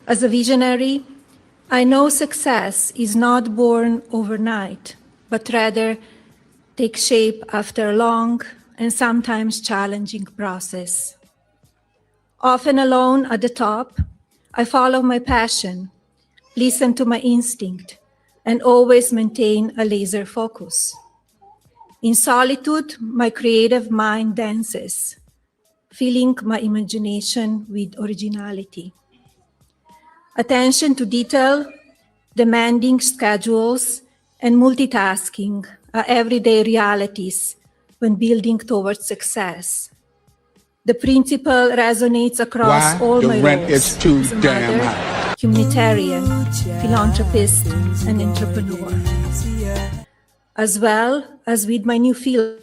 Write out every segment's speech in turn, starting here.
As a visionary, I know success is not born overnight, but rather takes shape after a long and sometimes challenging process. Often alone at the top, I follow my passion, listen to my instinct, and always maintain a laser focus. In solitude, my creative mind dances, filling my imagination with originality. Attention to detail, demanding schedules, and multitasking are everyday realities when building towards success. The principle resonates across Why? all The my rent roles is too as a damn mother, high. humanitarian, philanthropist, and entrepreneur, as well as with my new field.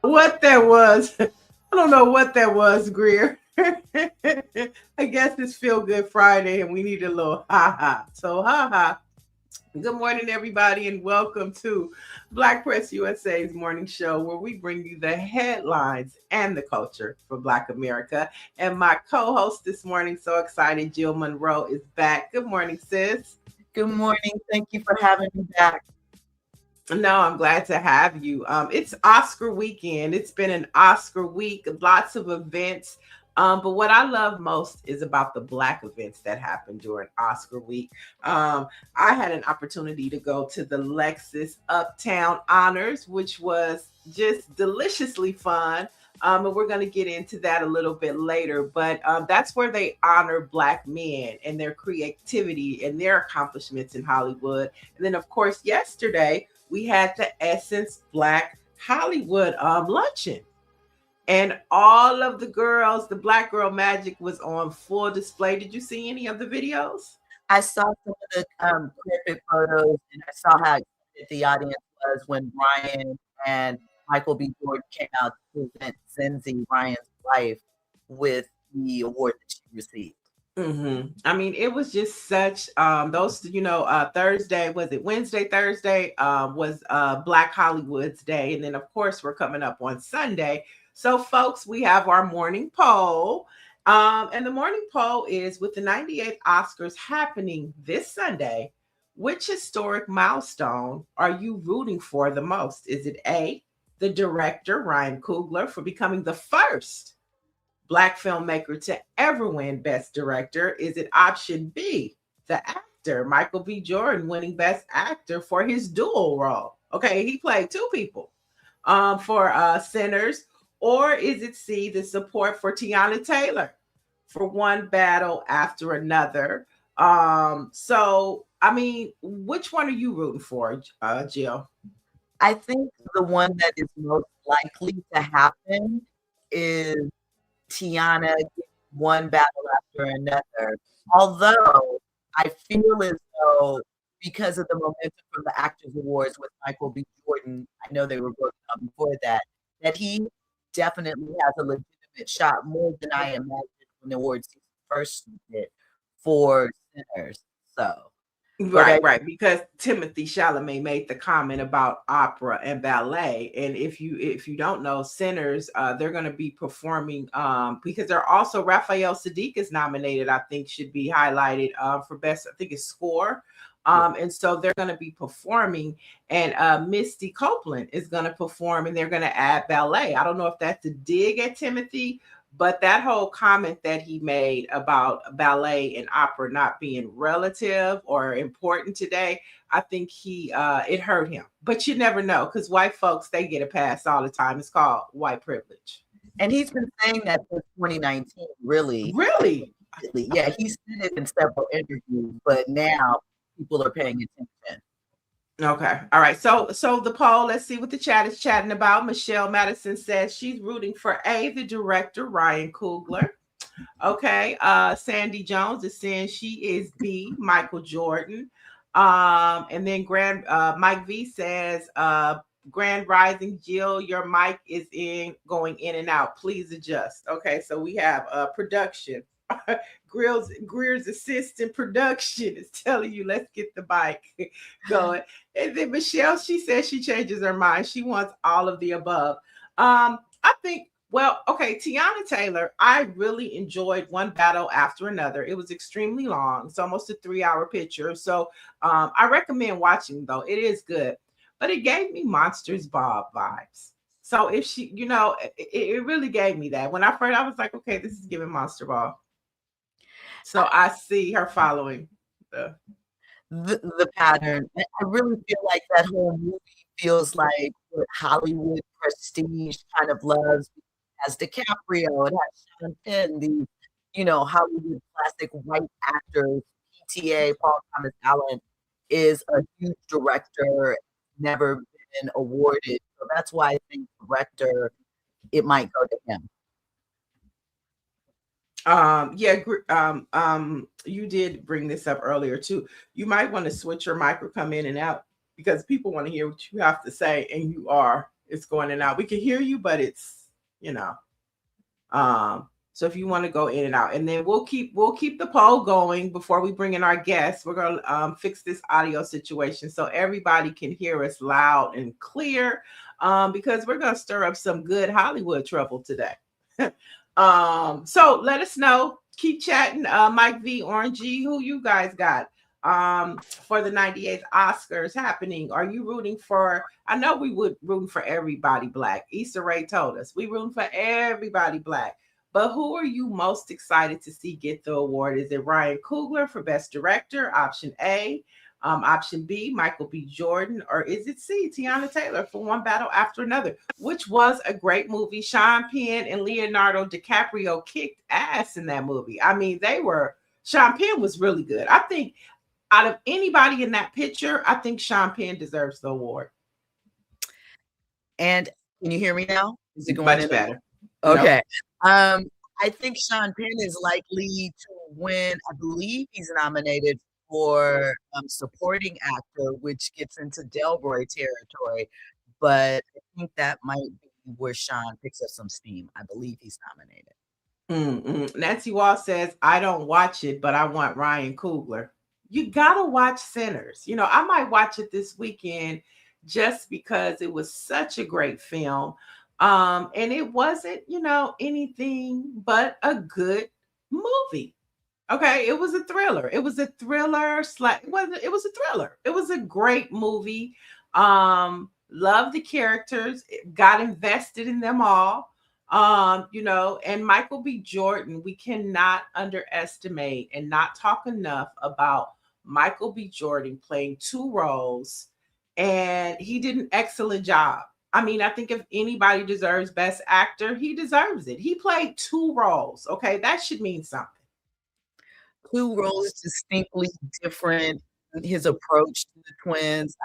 What that was, I don't know what that was, Greer. I guess it's Feel Good Friday and we need a little ha ha. So, ha ha. Good morning, everybody, and welcome to Black Press USA's morning show where we bring you the headlines and the culture for Black America. And my co host this morning, so excited, Jill Munroe, is back. Good morning, sis. Good morning. Thank you for having me back. No, I'm glad to have you. It's Oscar weekend. It's been an Oscar week, lots of events. But what I love most is about the Black events that happened during Oscar week. I had an opportunity to go to the Lexus Uptown Honors, which was just deliciously fun. And we're going to get into that a little bit later. But that's where they honor Black men and their creativity and their accomplishments in Hollywood. And then, of course, yesterday, we had the Essence Black Hollywood luncheon. And all of the girls, the Black girl magic was on full display. Did you see any of the videos? I saw some of the corporate photos, and I saw how excited the audience was when Brian and Michael B. Jordan came out to present Zenzi, Ryan's wife, with the award that she received. I mean, it was just such those, Thursday, was it Wednesday, Thursday, was Black Hollywood's day. And then of course we're coming up on Sunday. So folks, we have our morning poll. And the morning poll is, with the 98th Oscars happening this Sunday, which historic milestone are you rooting for the most? Is it A, the director, Ryan Coogler, for becoming the first Black filmmaker to ever win Best Director? Is it option B, the actor, Michael B. Jordan, winning Best Actor for his dual role? Okay, he played two people for Sinners. Or is it C, the support for Tiana Taylor for One Battle After Another? So, I mean, which one are you rooting for, Jill? I think the one that is most likely to happen is Tiana One Battle After Another. Although I feel as though, because of the momentum from the Actors Awards with Michael B. Jordan, I know they were working on before that he definitely has a legitimate shot, more than I imagined when the awards first did for Sinners. So. Right. Because Timothy Chalamet made the comment about opera and ballet, and if you don't know, Sinners, they're going to be performing because they're also Raphael Sadiq is nominated. I think should be highlighted for best. I think it's score. And so they're going to be performing, and Misty Copeland is going to perform, and they're going to add ballet. I don't know if that's a dig at Timothy, but that whole comment that he made about ballet and opera not being relative or important today, I think it hurt him. But you never know, because white folks, they get a pass all the time. It's called white privilege. And he's been saying that since 2019, really. Really? Yeah, he said it in several interviews, but now people are paying attention. Okay. All right. So the poll, let's see what the chat is chatting about. Michelle Madison says she's rooting for A, the director, Ryan Coogler. Okay. Sandy Jones is saying she is B, Michael Jordan. And then Mike V says, Grand Rising, Jill, your mic is going in and out. Please adjust. Okay. So we have production. Greer's assistant production is telling you, let's get the mic going. And then Michelle, she says she changes her mind. She wants all of the above. I think Well, okay, Tiana Taylor, I really enjoyed One Battle After Another. It was extremely long. It's almost a 3-hour picture. So I recommend watching, though. It is good. But it gave me Monsters Ball vibes. So if she, it really gave me that. When I was like, okay, this is giving Monster Ball. So I see her following the pattern. I really feel like that whole movie feels like what Hollywood prestige kind of loves. It has DiCaprio, it has Sean Penn, the Hollywood classic white actors. PTA, Paul Thomas Allen, is a huge director, never been awarded. So that's why I think director, it might go to him. You did bring this up earlier too. You might want to switch your mic or come in and out because people want to hear what you have to say, and it's going in and out. We can hear you, but it's so if you want to go in and out, and then we'll keep the poll going before we bring in our guests. We're gonna fix this audio situation so everybody can hear us loud and clear, because we're gonna stir up some good Hollywood trouble today. So let us know. Keep chatting. Mike V, Orangey, who you guys got for the 98th Oscars happening? Are you rooting for? I know we would root for everybody Black. Issa Rae told us we rooting for everybody Black. But who are you most excited to see get the award? Is it Ryan Coogler for Best Director? Option A. Option B, Michael B. Jordan, or is it C, Tiana Taylor for One Battle After Another, which was a great movie. Sean Penn and Leonardo DiCaprio kicked ass in that movie. I mean, Sean Penn was really good. I think out of anybody in that picture, I think Sean Penn deserves the award. And can you hear me now? Is it going much better? Okay. Nope. I think Sean Penn is likely to win. I believe he's nominated for supporting actor, which gets into Delroy territory, but I think that might be where Sean picks up some steam. I believe he's nominated. Nancy Wall says, I don't watch it, but I want Ryan Coogler. You gotta watch Sinners. I might watch it this weekend just because it was such a great film. And it wasn't, anything but a good movie. Okay, it was a thriller. It was a thriller. It was a thriller. It was a great movie. Loved the characters. Got invested in them all. And Michael B. Jordan, we cannot underestimate and not talk enough about Michael B. Jordan playing 2 roles, and he did an excellent job. I mean, I think if anybody deserves Best Actor, he deserves it. He played 2 roles. Okay, that should mean something. 2 roles distinctly different. His approach to the twins.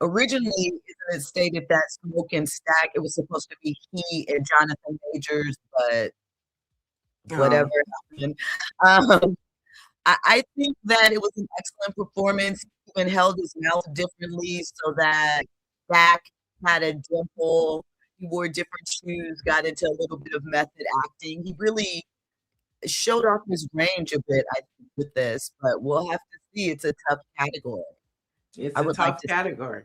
Originally, it stated that Smoke and Stack, it was supposed to be he and Jonathan Majors, but whatever happened. I think that it was an excellent performance. He even held his mouth differently so that Stack had a dimple. He wore different shoes, got into a little bit of method acting. He really showed off his range a bit, I think, with this, but we'll have to see. It's a tough category. It's a tough category.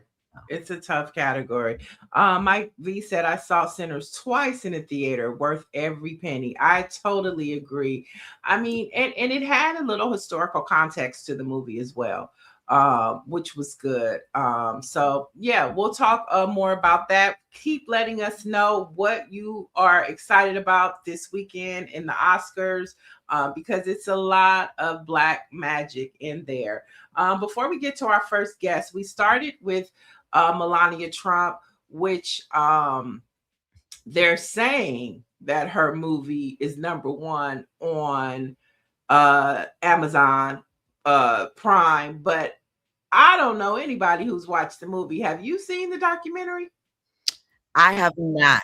It's a tough category. Mike V said, I saw Sinners twice in the theater, worth every penny. I totally agree. I mean, and it had a little historical context to the movie as well, which was good. So yeah, we'll talk more about that. Keep letting us know what you are excited about this weekend in the Oscars, because it's a lot of Black magic in there. Before we get to our first guest, we started with Melania Trump, which they're saying that her movie is #1 on Amazon Prime, but I don't know anybody who's watched the movie. Have you seen the documentary? I have not.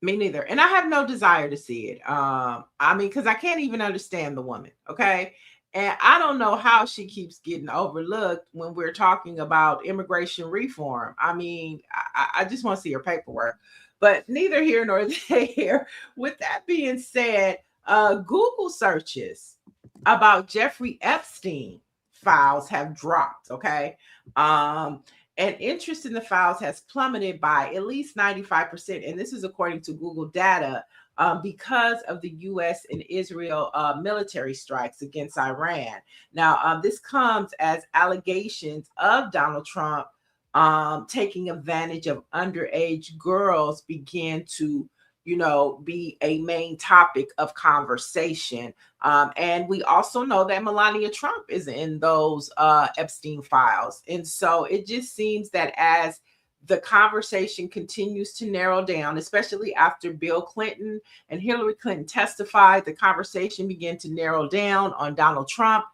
Me neither. And I have no desire to see it. I mean, because I can't even understand the woman. Okay. And I don't know how she keeps getting overlooked when we're talking about immigration reform. I mean, I just want to see her paperwork, but neither here nor there. With that being said, Google searches about Jeffrey Epstein files have dropped. Okay. and interest in the files has plummeted by at least 95%. And this is according to Google data, because of the U.S. and Israel military strikes against Iran. Now, this comes as allegations of Donald Trump taking advantage of underage girls begin to, be a main topic of conversation. And we also know that Melania Trump is in those Epstein files. And so it just seems that as the conversation continues to narrow down, especially after Bill Clinton and Hillary Clinton testified, the conversation began to narrow down on Donald Trump,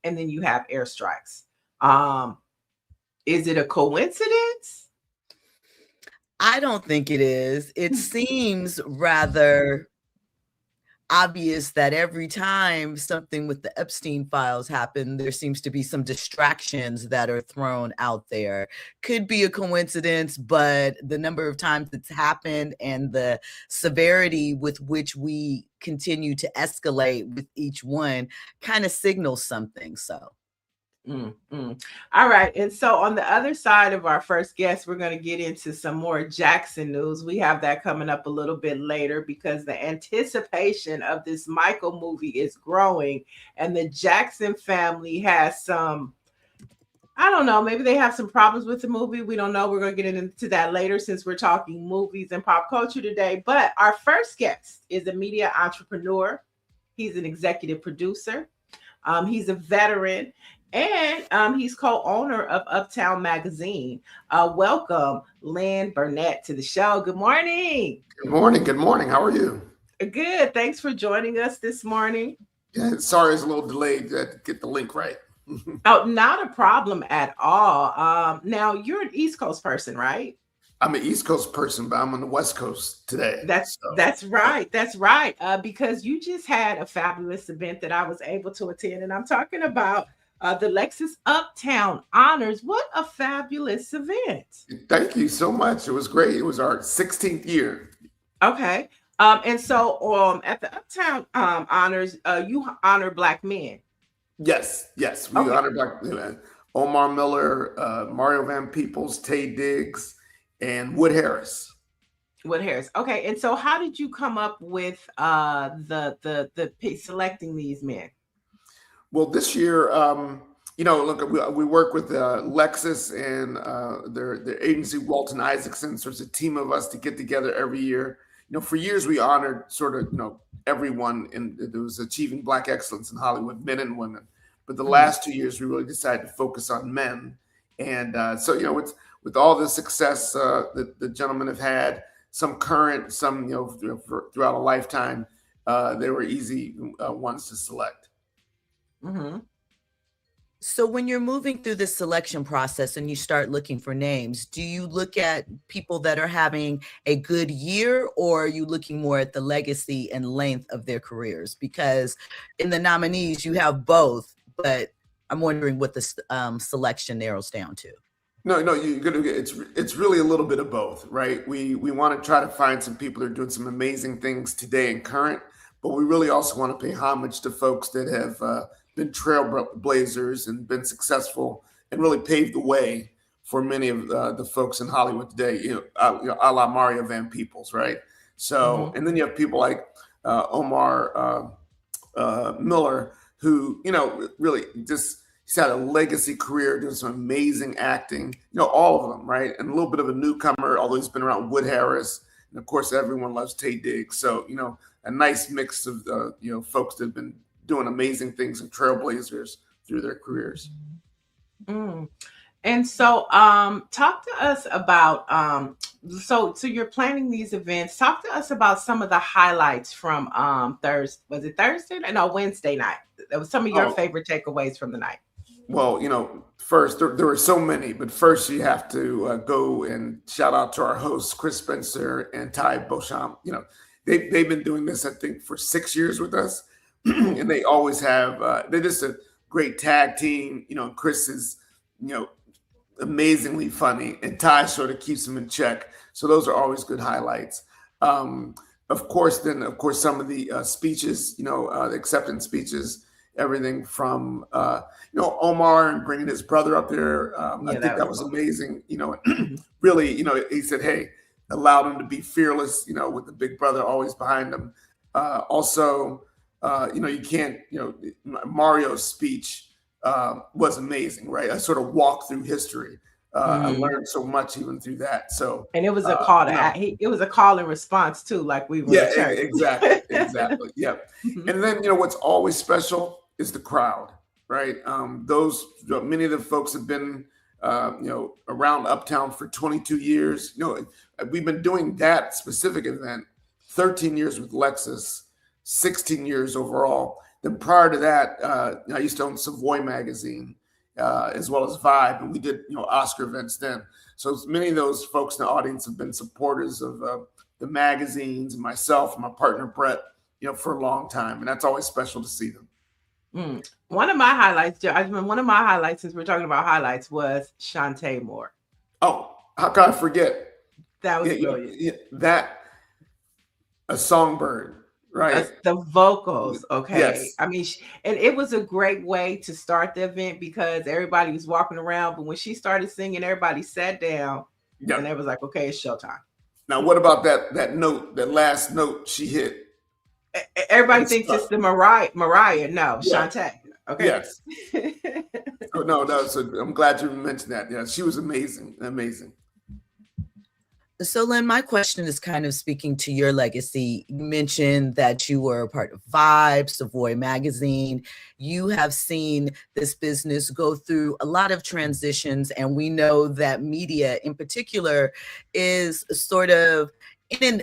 and then you have airstrikes. Is it a coincidence? I don't think it is. It seems rather obvious that every time something with the Epstein files happen, there seems to be some distractions that are thrown out there. Could be a coincidence, but the number of times it's happened and the severity with which we continue to escalate with each one kind of signals something. So. All right. And so on the other side of our first guest, we're going to get into some more Jackson news. We have that coming up a little bit later because the anticipation of this Michael movie is growing, and the Jackson family has some, I don't know, maybe they have some problems with the movie. We don't know. We're going to get into that later since we're talking movies and pop culture today. But our first guest is a media entrepreneur. He's an executive producer. He's a veteran. And he's co-owner of Uptown Magazine. Welcome, Lynn Burnett, to the show. Good morning. Good morning. Good morning. How are you? Good. Thanks for joining us this morning. Yeah, sorry, it's a little delayed to get the link right. Oh, not a problem at all. Now, you're an East Coast person, right? I'm an East Coast person, but I'm on the West Coast today. That's right. That's right. Because you just had a fabulous event that I was able to attend, and I'm talking about the Lexus Uptown Honors. What a fabulous event. Thank you so much. It was great. It was our 16th year. Okay. And so at the Uptown Honors, you honor Black men. Yes. We honor Black men. Omar Miller, Mario Van Peebles, Taye Diggs, and Wood Harris. Okay. And so how did you come up with the selecting these men? Well, this year, look, we work with Lexus and their agency, Walton Isaacson. So it's a team of us to get together every year. For years, we honored sort of, everyone that was achieving Black excellence in Hollywood, men and women. But the last 2 years, we really decided to focus on men. And so, with all the success that the gentlemen have had, some current, some, throughout a lifetime, they were easy ones to select. Mm-hmm. So when you're moving through this selection process and you start looking for names, do you look at people that are having a good year, or are you looking more at the legacy and length of their careers? Because in the nominees, you have both, but I'm wondering what the selection narrows down to. No, you're gonna get it's really a little bit of both, right? We want to try to find some people that are doing some amazing things today and current, but we really also want to pay homage to folks that have been trailblazers and been successful and really paved the way for many of the folks in Hollywood today, a la Mario Van Peebles, right? So, and then you have people like Omar Miller, who, really just, he's had a legacy career doing some amazing acting, all of them, right? And a little bit of a newcomer, although he's been around, Wood Harris. And of course, everyone loves Taye Diggs. So, a nice mix of, folks that have been doing amazing things and trailblazers through their careers. And so talk to us about, so you're planning these events. Talk to us about some of the highlights from Wednesday night. That was some of your favorite takeaways from the night. Well, first, there were so many, but first you have to go and shout out to our hosts, Chris Spencer and Ty Beauchamp. They've been doing this, I think, for 6 years with us. And they always have, they're just a great tag team. Chris is, amazingly funny, and Ty sort of keeps him in check. So those are always good highlights. Of course, some of the speeches, the acceptance speeches, everything from Omar and bringing his brother up there. I think that was amazing. Really, he said, hey, allowed him to be fearless, with the big brother always behind him. Also, you can't, Mario's speech was amazing, right? I sort of walked through history. I learned so much even through that. So, and it was a call to it was a call and response too, like we were. Yeah, exactly. Yeah. And then, what's always special is the crowd, right? Many of the folks have been, around Uptown for 22 years. We've been doing that specific event 13 years with Lexus, 16 years overall. Then prior to that, I used to own Savoy magazine, as well as Vibe, and we did Oscar events then. So many of those folks in the audience have been supporters of the magazines and myself and my partner Brett, for a long time, and that's always special to see them. One of my highlights, since we're talking about highlights, was Shantae Moore. Oh, how could I forget? That was brilliant. A songbird. Right. The vocals. Okay. Yes. I mean, and it was a great way to start the event because everybody was walking around. But when she started singing, everybody sat down and it was like, okay, it's showtime. Now, what about that note, that last note she hit? Everybody thinks it's the Mariah. No, yeah. Shantae. Okay. Yes. No. So I'm glad you mentioned that. Yeah, she was amazing. Amazing. So, Lynn, my question is kind of speaking to your legacy. You mentioned that you were a part of Vibe, Savoy magazine. You have seen this business go through a lot of transitions, and we know that media in particular is sort of in an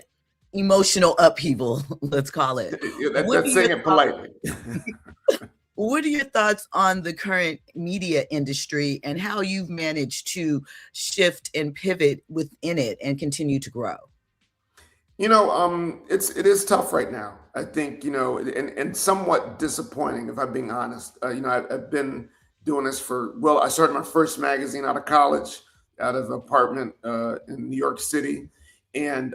emotional upheaval, let's call it. That's saying it politely. What are your thoughts on the current media industry and how you've managed to shift and pivot within it and continue to grow? It is tough right now. I think, and somewhat disappointing, if I'm being honest. I've been doing this I started my first magazine out of college, out of an apartment in New York City. And,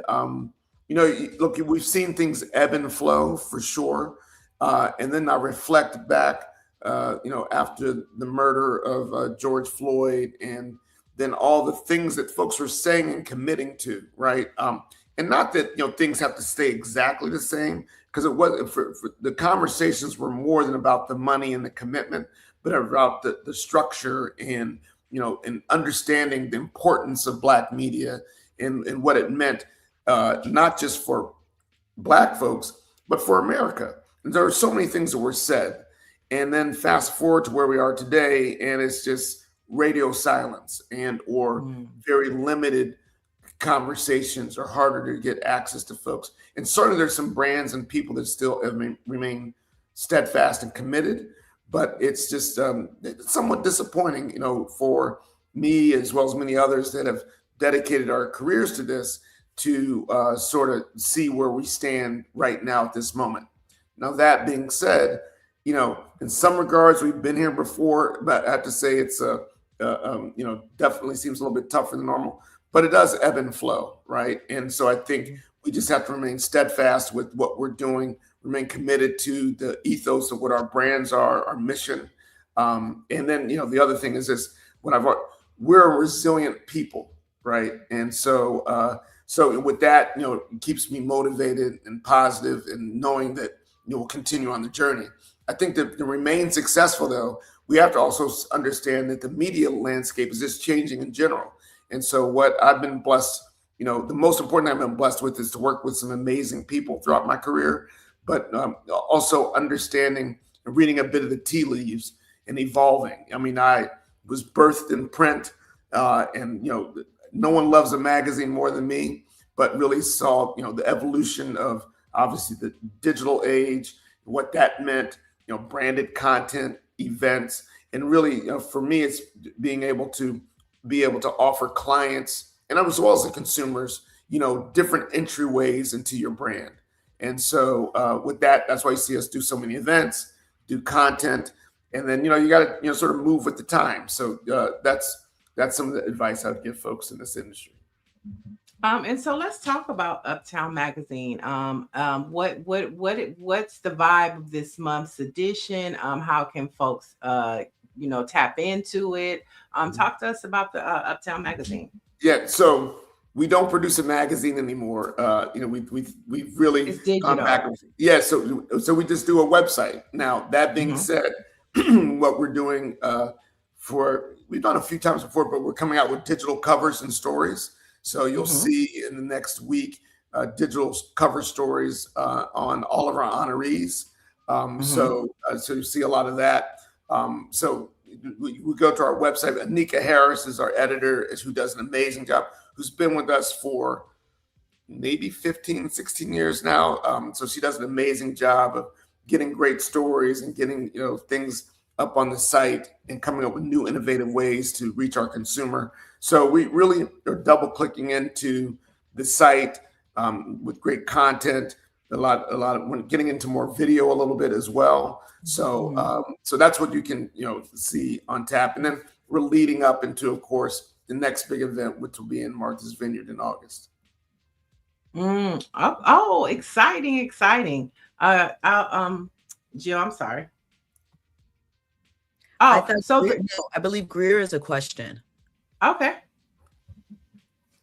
look, we've seen things ebb and flow for sure. And then I reflect back, after the murder of George Floyd, and then all the things that folks were saying and committing to, right? And not that things have to stay exactly the same, because it was for the conversations were more than about the money and the commitment, but about the structure and and understanding the importance of Black media and what it meant, not just for Black folks, but for America. There are so many things that were said, and then fast forward to where we are today, and it's just radio silence or very limited conversations, or harder to get access to folks. And certainly there's some brands and people that still remain steadfast and committed, but it's just it's somewhat disappointing, for me as well as many others that have dedicated our careers to this, to sort of see where we stand right now at this moment. Now, that being said, in some regards, we've been here before, but I have to say it's, definitely seems a little bit tougher than normal, but it does ebb and flow, right? And so I think we just have to remain steadfast with what we're doing, remain committed to the ethos of what our brands are, our mission. And then, the other thing is this, we're a resilient people, right? And so, with that, it keeps me motivated and positive, and knowing that we'll continue on the journey. I think that to remain successful, though, we have to also understand that the media landscape is just changing in general. And so what I've been blessed, the most important I've been blessed with is to work with some amazing people throughout my career, but also understanding and reading a bit of the tea leaves and evolving. I mean, I was birthed in print, and, no one loves a magazine more than me, but really saw, the evolution of obviously the digital age, what that meant, branded content, events, and really, for me, it's being able to offer clients, and as well as the consumers, different entryways into your brand. And so with that, that's why you see us do so many events, do content, and then, you got to, sort of move with the time. So that's some of the advice I'd give folks in this industry. And so let's talk about Uptown Magazine. What's the vibe of this month's edition? How can folks, tap into it? Talk to us about the Uptown Magazine. Yeah, so we don't produce a magazine anymore. We've really It's digital. gone back. Yeah, so we just do a website. Now, that being said, what we're doing we've done a few times before, but we're coming out with digital covers and stories. So you'll see in the next week digital cover stories on all of our honorees. So you see a lot of that. So we go to our website. Anika Harris is our editor, who does an amazing job, who's been with us for maybe 15, 16 years now. So she does an amazing job of getting great stories and getting things up on the site and coming up with new innovative ways to reach our consumer. So we really are double clicking into the site with great content, a lot of getting into more video a little bit as well. So so that's what you can see on tap. And then we're leading up into, of course, the next big event, which will be in Martha's Vineyard in August. Exciting. Jill, I'm sorry. I believe Greer is a question. Okay.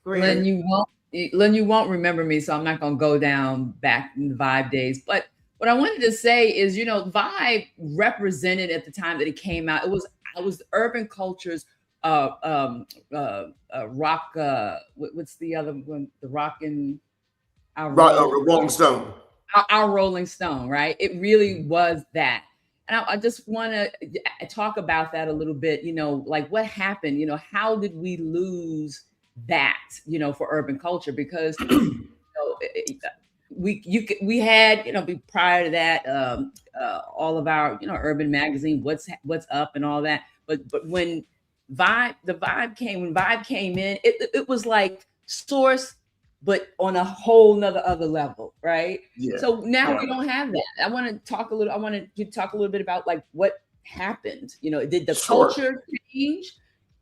Len, you won't remember me, so I'm not going to go down back in the Vibe days. But what I wanted to say is, Vibe represented at the time that it came out. It was urban culture's rock. What's the other one? The rock and Rolling Stone. Our Rolling Stone, right? It really was that. And I just want to talk about that a little bit, like what happened, how did we lose that, for urban culture? Because, we had, prior to that, all of our, urban magazine, what's up and all that. But when Vibe came in, it was like Source, but on a whole nother other level, right? Yeah. So now we don't have that. I want to talk a little bit about like what happened. Did the culture change?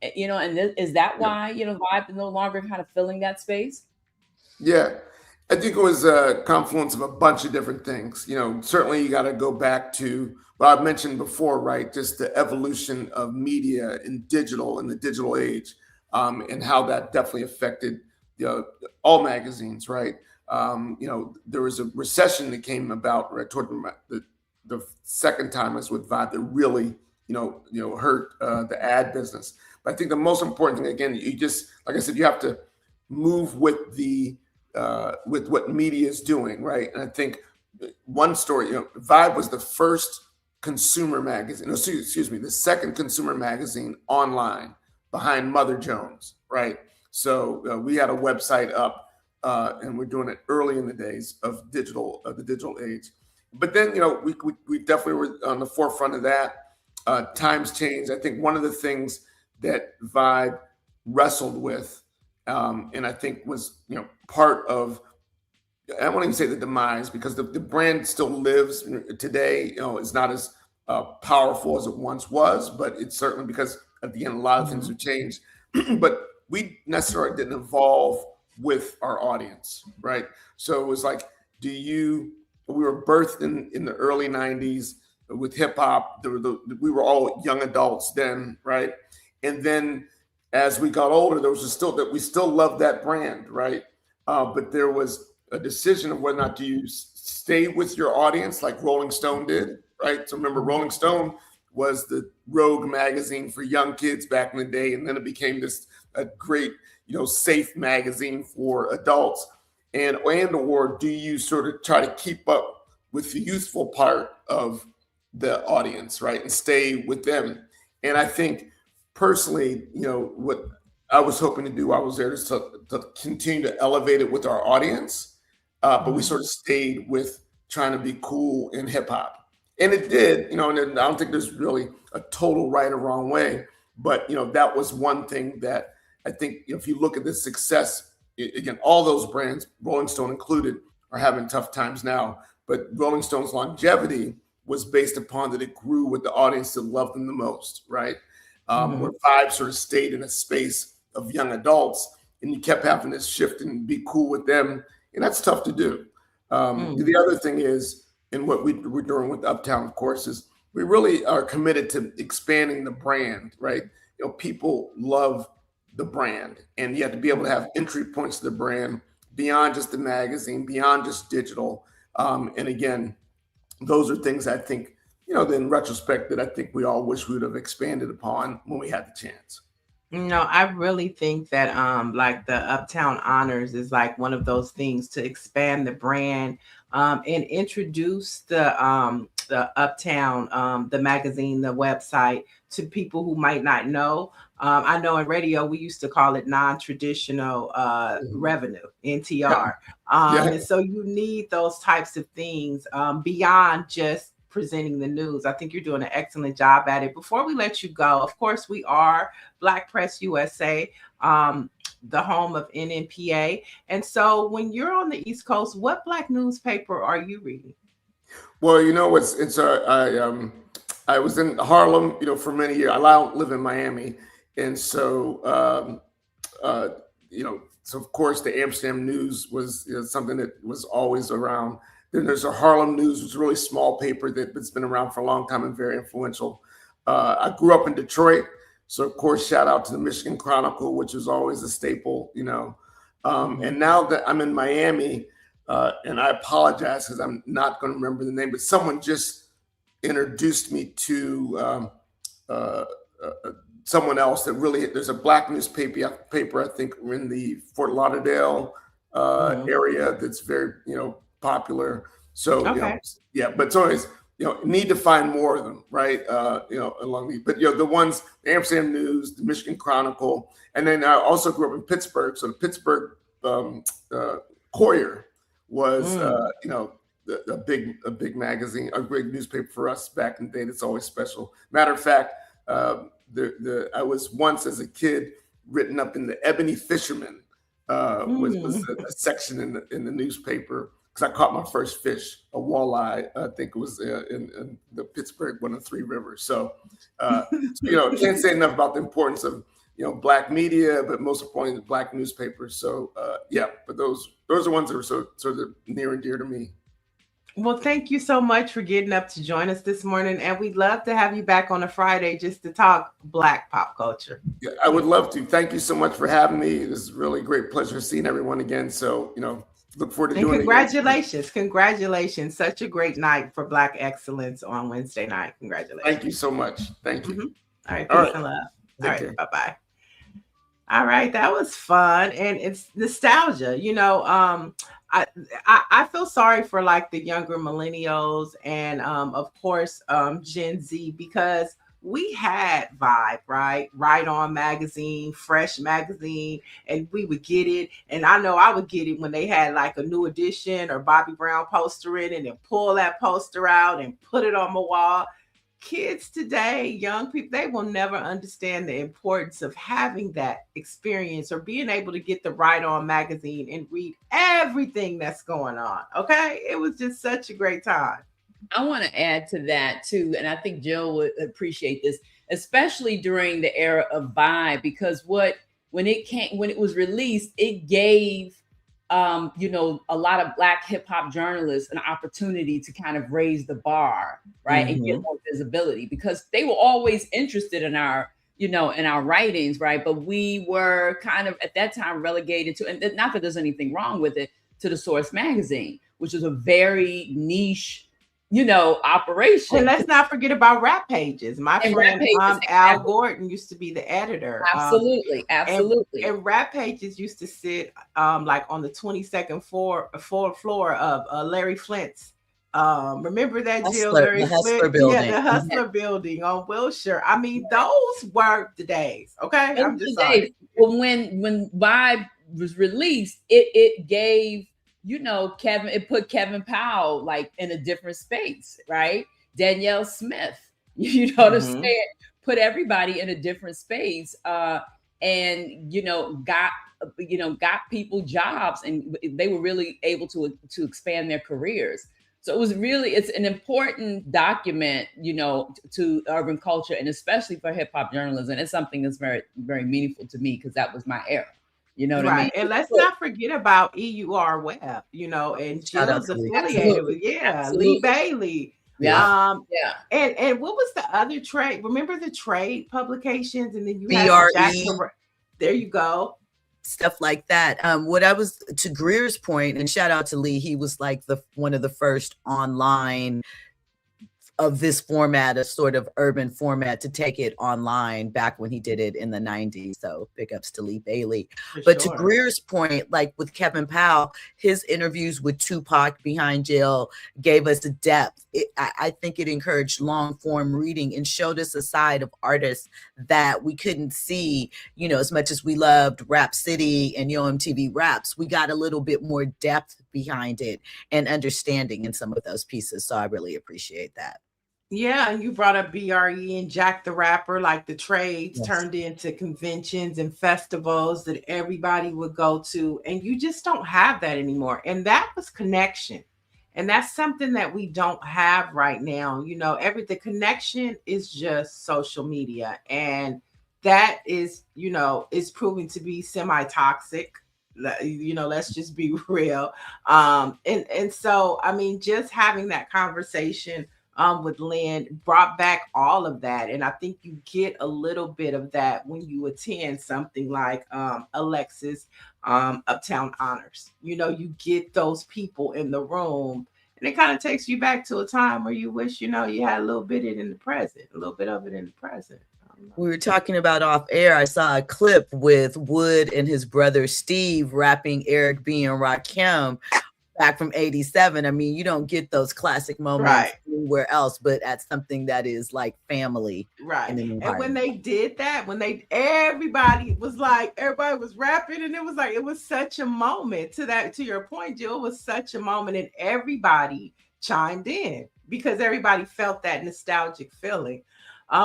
And is that why Vibe is no longer kind of filling that space? Yeah, I think it was a confluence of a bunch of different things. Certainly you got to go back to what I've mentioned before, right? Just the evolution of media and digital in the digital age, and how that definitely affected all magazines, right? There was a recession that came about right toward the second time as with Vibe that really, hurt the ad business. But I think the most important thing, again, you just, like I said, you have to move with with what media is doing, right? And I think one story, Vibe was the first consumer magazine, the second consumer magazine online behind Mother Jones, right? So we had a website up, and we're doing it early in the days of the digital age. But then, we definitely were on the forefront of that. Times changed. I think one of the things that Vibe wrestled with, and I think was, part of, I won't even say the demise, because the brand still lives today. It's not as powerful as it once was, but it's certainly because at the end, a lot of things have changed. But we necessarily didn't evolve with our audience, right? So it was like, we were birthed in the early 90s with hip hop. We were all young adults then, right? And then as we got older, there was we still loved that brand, right? But there was a decision of whether or not do you stay with your audience like Rolling Stone did, right? So remember, Rolling Stone was the rogue magazine for young kids back in the day, and then it became a great, safe magazine for adults. Or do you sort of try to keep up with the youthful part of the audience, right, and stay with them? And I think personally, what I was hoping to do, I was there to continue to elevate it with our audience, but we sort of stayed with trying to be cool in hip hop. And it did, and I don't think there's really a total right or wrong way, but, that was one thing that I think, if you look at the success, again, all those brands, Rolling Stone included, are having tough times now, but Rolling Stone's longevity was based upon that it grew with the audience that loved them the most, right? Where Vibe sort of stayed in a space of young adults and you kept having to shift and be cool with them, and that's tough to do. The other thing is, and what we're doing with Uptown, of course, is we really are committed to expanding the brand, right? You know, people love the brand, and you have to be able to have entry points to the brand beyond just the magazine, beyond just digital. And again, those are things I think, you know, in retrospect, that I think we all wish we would have expanded upon when we had the chance. No, I really think that like the Uptown Honors is like one of those things to expand the brand and introduce the Uptown, the magazine, the website, to people who might not know. I know in radio we used to call it non-traditional revenue, NTR. And so you need those types of things beyond just presenting the news. I think you're doing an excellent job at it. Before we let you go, of course, we are Black Press USA, the home of NNPA. And so when you're on the East Coast, what Black newspaper are you reading? Well, you know, I was in Harlem, you know, for many years. I now live in Miami. And so, you know, so of course the Amsterdam News was, you know, something that was always around. Then there's a Harlem News, which is a really small paper that's been around for a long time and very influential. I grew up in Detroit. So of course, shout out to the Michigan Chronicle, which is always a staple, you know. And now that I'm in Miami, and I apologize because I'm not going to remember the name, but someone just introduced me to someone else that really, there's a Black newspaper, I think, in the Fort Lauderdale area that's very, you know, popular. So, you know, yeah, but it's always, you know, need to find more of them, right? You know, along the, but, you know, the ones, the Amsterdam News, the Michigan Chronicle, and then I also grew up in Pittsburgh. So the Pittsburgh Courier was, you know, a big magazine, a great newspaper for us back in the day. That's always special. Matter of fact, I was once as a kid written up in the Ebony Fisherman, was a section in the newspaper, because I caught my first fish, a walleye. I think it was in the Pittsburgh, one of 3 rivers. So, you know, can't say enough about the importance of, you know, Black media, but most importantly, the Black newspapers. So, yeah, but those are ones that are sort of near and dear to me. Well, thank you so much for getting up to join us this morning. And we'd love to have you back on a Friday just to talk Black pop culture. Yeah, I would love to. Thank you so much for having me. This is really a great pleasure seeing everyone again. So, you know, look forward to doing it. Congratulations. Congratulations. Such a great night for Black Excellence on Wednesday night. Congratulations. Thank you so much. Thank you. All right. Peace and love. All right. Bye-bye. All right. That was fun. And it's nostalgia. You know, I feel sorry for like the younger millennials and of course Gen Z, because we had Vibe, right on magazine, Fresh magazine, and we would get it. And I know I would get it when they had like a new edition or Bobby Brown poster in, and then pull that poster out and put it on my wall. Kids today, young people, they will never understand the importance of having that experience or being able to get the Right On magazine and read everything that's going on. Okay. It was just such a great time. I want to add to that too. And I think Jill would appreciate this, especially during the era of Vibe, because when it was released, it gave you know, a lot of Black hip hop journalists an opportunity to kind of raise the bar, right, and get more visibility, because they were always interested in our, you know, in our writings, right, but we were kind of at that time relegated to, and not that there's anything wrong with it, to the Source magazine, which is a very niche, you know, operation. And let's not forget about Rap Pages. My friend Al Gordon used to be the editor. Absolutely. And Rap Pages used to sit like on the 22nd floor of Larry Flint's. Remember that, Jill? The Hustler building. Yeah, the Hustler building on Wilshire. I mean, those were the days. Okay, I'm just saying. Well, when Vibe was released, it gave, you know, it put Kevin Powell like in a different space, right? Danielle Smith, you know what I'm saying? Put everybody in a different space, and you know, got people jobs, and they were really able to expand their careers. So it's an important document, you know, to urban culture, and especially for hip hop journalism. It's something that's very, very meaningful to me, because that was my era. You know what I mean? Right. And let's not forget about EUR Web, and Shout out Jill's to Lee. affiliated with, Lee Absolutely. Bailey. Yeah. And what was the other trade? Remember the trade publications? And then you had BRE. There you go. Stuff like that. What I was, to Greer's point, and shout out to Lee, he was like one of the first online of this format, a sort of urban format, to take it online back when he did it in the 90s. So big ups to Lee Bailey. But to Greer's point, like with Kevin Powell, his interviews with Tupac behind jail gave us a depth. I think it encouraged long form reading and showed us a side of artists that we couldn't see, as much as we loved Rap City and MTV Raps, we got a little bit more depth behind it and understanding in some of those pieces. So I really appreciate that. Yeah, and you brought up BRE and Jack the Rapper, like the trades turned into conventions and festivals that everybody would go to. And you just don't have that anymore. And that was connection. And that's something that we don't have right now. The connection is just social media. And that is, is proving to be semi-toxic. Let's just be real. And so, I mean, just having that conversation with Lynn brought back all of that. And I think you get a little bit of that when you attend something like Alexis Uptown Honors. You get those people in the room, and it kind of takes you back to a time where you wish, you had a little bit of it in the present, a little bit of it in the present. We were talking about off air. I saw a clip with Wood and his brother Steve rapping Eric B. and Rakim back from 87. I mean, you don't get those classic moments anywhere else, but at something that is like family. Right. And when they did that, everybody was rapping, and it was such a moment. To your point, Jill, it was such a moment, and everybody chimed in because everybody felt that nostalgic feeling.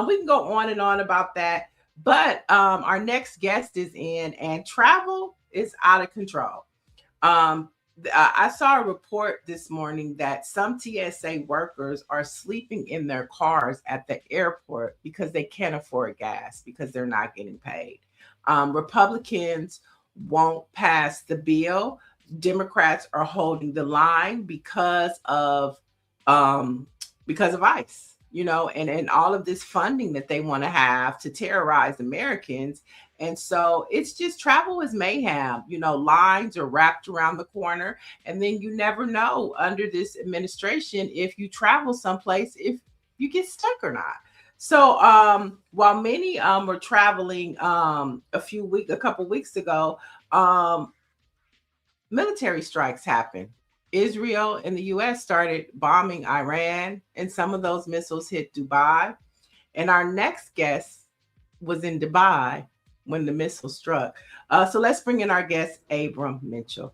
We can go on and on about that, but our next guest is in, and travel is out of control. I saw a report this morning that some TSA workers are sleeping in their cars at the airport because they can't afford gas because they're not getting paid. Republicans won't pass the bill. Democrats are holding the line because of ICE. And all of this funding that they want to have to terrorize Americans. And so it's just, travel is mayhem. Lines are wrapped around the corner, and then you never know under this administration if you travel someplace, if you get stuck or not. So while many were traveling a couple weeks ago, military strikes happened. Israel and the U.S. started bombing Iran, and some of those missiles hit Dubai. And our next guest was in Dubai when the missile struck. So let's bring in our guest, Abram Mitchell.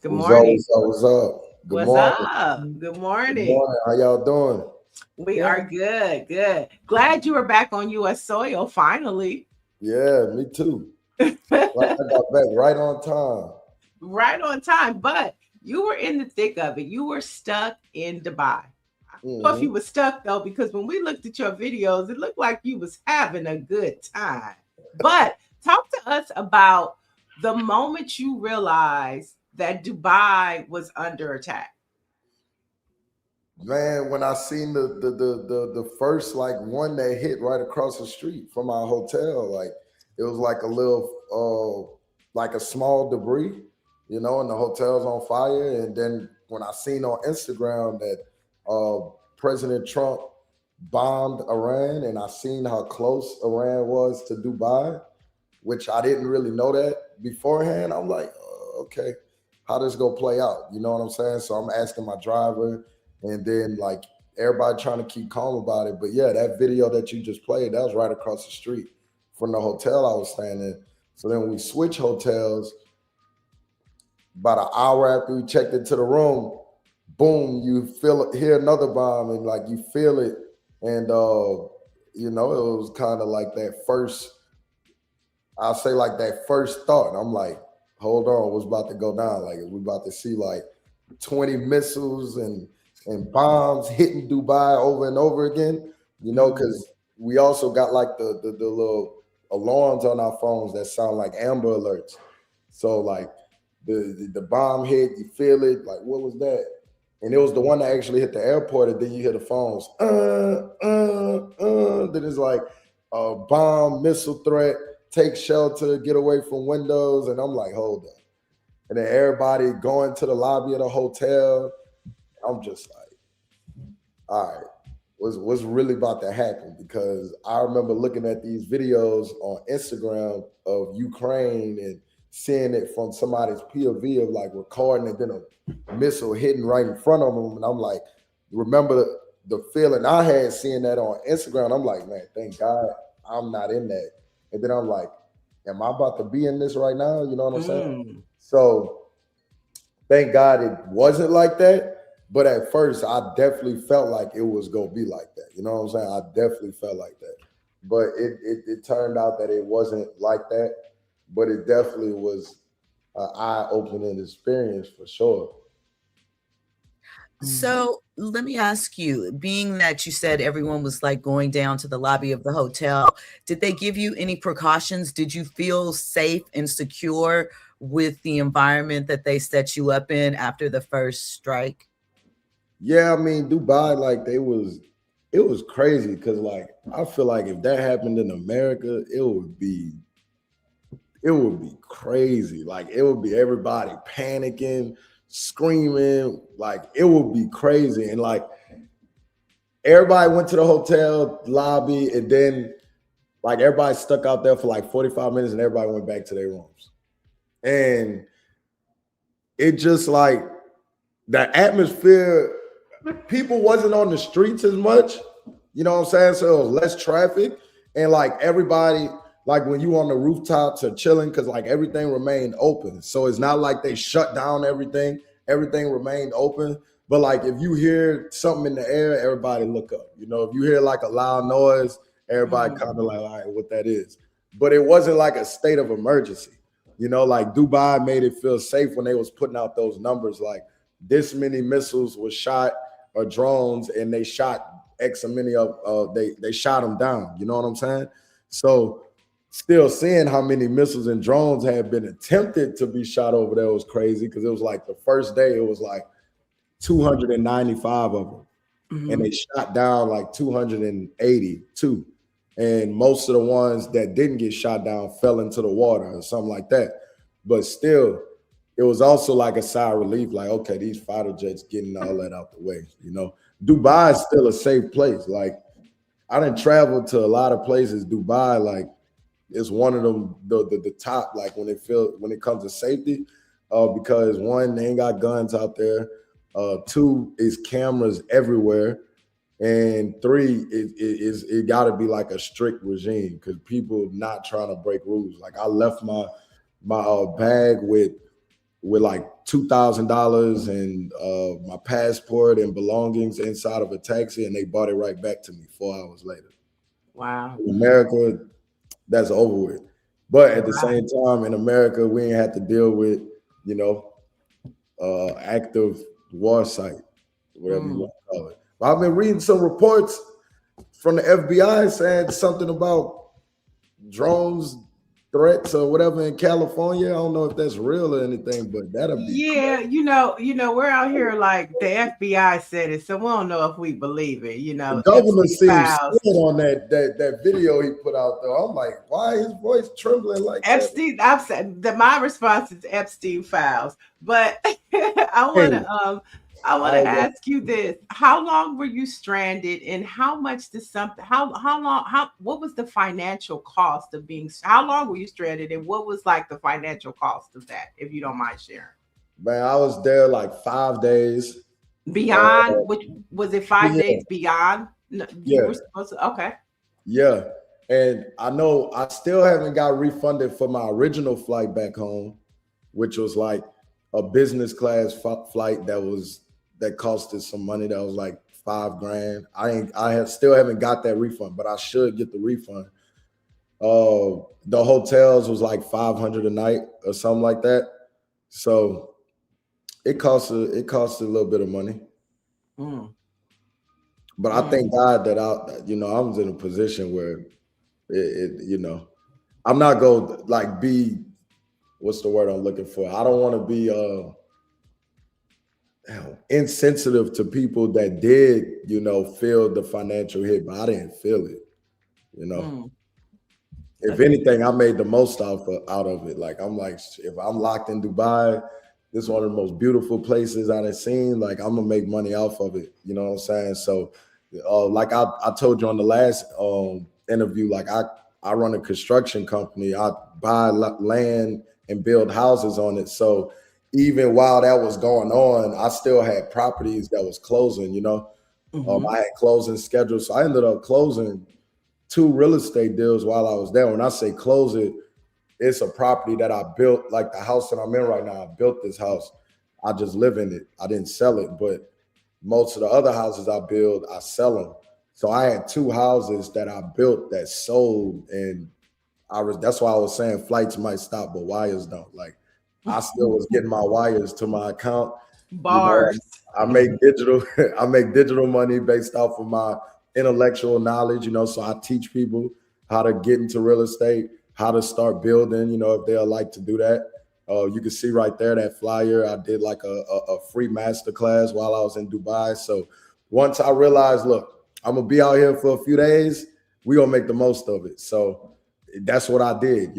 Good morning. What's up? Good morning. Good morning. How y'all doing? We are good. Glad you were back on U.S. soil finally. Yeah, me too. I got back right on time. Right on time, but you were in the thick of it. You were stuck in Dubai. I don't know if you were stuck though, because when we looked at your videos, it looked like you was having a good time. But talk to us about the moment you realized that Dubai was under attack. Man, when I seen the first one that hit right across the street from our hotel, it was like a little like a small debris, and the hotel's on fire. And then when I seen on Instagram that President Trump bombed Iran, and I seen how close Iran was to Dubai, which I didn't really know that beforehand. I'm like, okay, how this gonna play out? You know what I'm saying? So I'm asking my driver, and then everybody trying to keep calm about it. But yeah, that video that you just played, that was right across the street from the hotel I was staying in. So then we switch hotels. About an hour after we checked into the room, boom, you hear another bomb, and you feel it. And it was kind of like that first, I'll say that first thought. I'm like, hold on, what's about to go down? We about to see 20 missiles and bombs hitting Dubai over and over again, because we also got the little alarms on our phones that sound like Amber Alerts. So like the bomb hit, you feel it. Like, what was that? And it was the one that actually hit the airport, and then you hear the phones. Then it's like a bomb, missile threat, take shelter, get away from windows. And I'm like, hold on. And then everybody going to the lobby of the hotel. I'm just like, all right, what's really about to happen? Because I remember looking at these videos on Instagram of Ukraine and seeing it from somebody's POV of like recording and then a missile hitting right in front of them. And I'm like, remember the feeling I had seeing that on Instagram. I'm like, man, thank God I'm not in that. And then I'm like, am I about to be in this right now? You know what I'm saying? So thank God it wasn't like that. But at first, I definitely felt like it was going to be like that. You know what I'm saying? I definitely felt like that. But it turned out that it wasn't like that. But it definitely was an eye-opening experience for sure. So let me ask you, being that you said everyone was like going down to the lobby of the hotel, did they give you any precautions? Did you feel safe and secure with the environment that they set you up in after the first strike? Yeah, I mean, Dubai, like it was crazy because like I feel like if that happened in America, it would be crazy. Like it would be everybody panicking, screaming, like it would be crazy. And like everybody went to the hotel lobby and then like everybody stuck out there for like 45 minutes and everybody went back to their rooms. And it just like the atmosphere, people wasn't on the streets as much, you know what I'm saying? So it was less traffic and like everybody, like when you on the rooftops are chilling because like everything remained open. So it's not like they shut down everything remained open. But like if you hear something in the air, everybody look up. You know, if you hear like a loud noise, everybody kind of like, all right, what that is. But it wasn't like a state of emergency. You know, like Dubai made it feel safe when they was putting out those numbers like this many missiles was shot or drones and they shot X many of they shot them down. You know what I'm saying? So still seeing how many missiles and drones had been attempted to be shot over there was crazy because it was like the first day it was like 295 of them. And they shot down like 282. And most of the ones that didn't get shot down fell into the water or something like that. But still, it was also like a sigh of relief, like, okay, these fighter jets getting all that out the way. You know, Dubai is still a safe place. Like, I didn't travel to a lot of places. Dubai, like, is one of them, the top, like when it comes to safety, because one, they ain't got guns out there. Two, is cameras everywhere. And three, it got to be like a strict regime because people not trying to break rules. Like I left my bag with like $2,000 and my passport and belongings inside of a taxi, and they brought it right back to me 4 hours later. Wow. In America, that's over with. But at the same time, in America, we ain't have to deal with, you know, active war site, whatever you want to call it. I've been reading some reports from the FBI saying something about drones threats or whatever in California. I don't know if that's real or anything, but that'll be crazy. you know, we're out here like the FBI said it, so we don't know if we believe it. You know, the governor seems scared on that video he put out there. I'm like, why is his voice trembling like Epstein? that? I've said that my response is Epstein files, but I want to ask you this: how long were you stranded, and how much did something? What was the financial cost of being? How long were you stranded, and what was like the financial cost of that, if you don't mind sharing? Man, I was there like 5 days. Beyond, which was it 5 days beyond? No, you were supposed to, okay. Yeah, and I know I still haven't got refunded for my original flight back home, which was like a business class flight that cost us some money. That was like $5,000. I still haven't got that refund, but I should get the refund. The hotels was like $500 a night or something like that. So it costs a little bit of money. But I thank God that I was in a position where it I'm not going to like be, what's the word I'm looking for? I don't want to be insensitive to people that did, feel the financial hit, but I didn't feel it, If anything, I made the most out of it. Like, I'm like, if I'm locked in Dubai, this is one of the most beautiful places I've seen. Like, I'm gonna make money off of it. You know what I'm saying? So, like I told you on the last interview, like I run a construction company. I buy land and build houses on it. So even while that was going on, I still had properties that was closing. I had closing schedules, so I ended up closing 2 real estate deals while I was there. When I say close it, it's a property that I built, like the house that I'm in right now. I built this house. I just live in it. I didn't sell it, but most of the other houses I build, I sell them. So I had 2 houses that I built that sold, and that's why I was saying flights might stop, but wires don't. Like, I still was getting my wires to my account. Bars. I make digital money based off of my intellectual knowledge, so I teach people how to get into real estate, how to start building, if they'll like to do that. You can see right there that flyer. I did like a free masterclass while I was in Dubai. So once I realized, look, I'm gonna be out here for a few days, we gonna make the most of it. So that's what I did,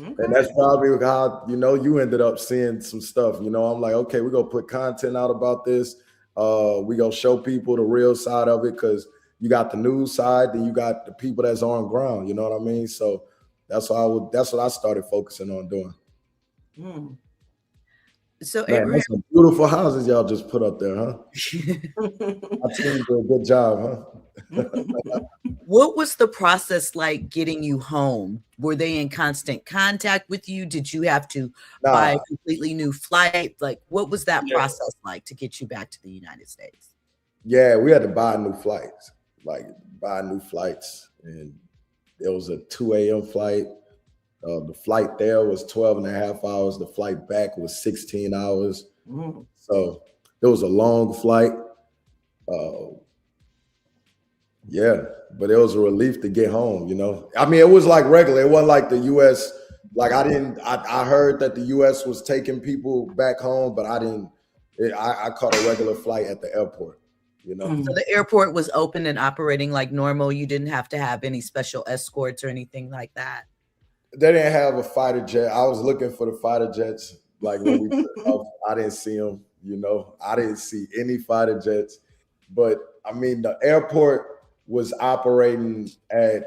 Okay. And that's probably how, you ended up seeing some stuff. I'm like, okay, we're gonna put content out about this. We gonna show people the real side of it, because you got the news side, then you got the people that's on ground. You know what I mean? So that's what I started focusing on doing. So Man, Abraham, that's some beautiful houses y'all just put up there, huh? I think you did a good job, huh? what was the process like getting you home? Were they in constant contact with you? Did you have to buy a completely new flight? Like, what was that process like to get you back to the United States? Yeah, we had to buy new flights, and it was a 2 a.m. flight. The flight there was 12 and a half hours. The flight back was 16 hours. So it was a long flight. Yeah, but it was a relief to get home, I mean, it was like regular. It wasn't like the U.S. Like, I heard that the U.S. was taking people back home, but I caught a regular flight at the airport, So the airport was open and operating like normal. You didn't have to have any special escorts or anything like that. They didn't have a fighter jet. I was looking for the fighter jets. Like, when we took off, I didn't see them, I didn't see any fighter jets. But I mean, the airport was operating at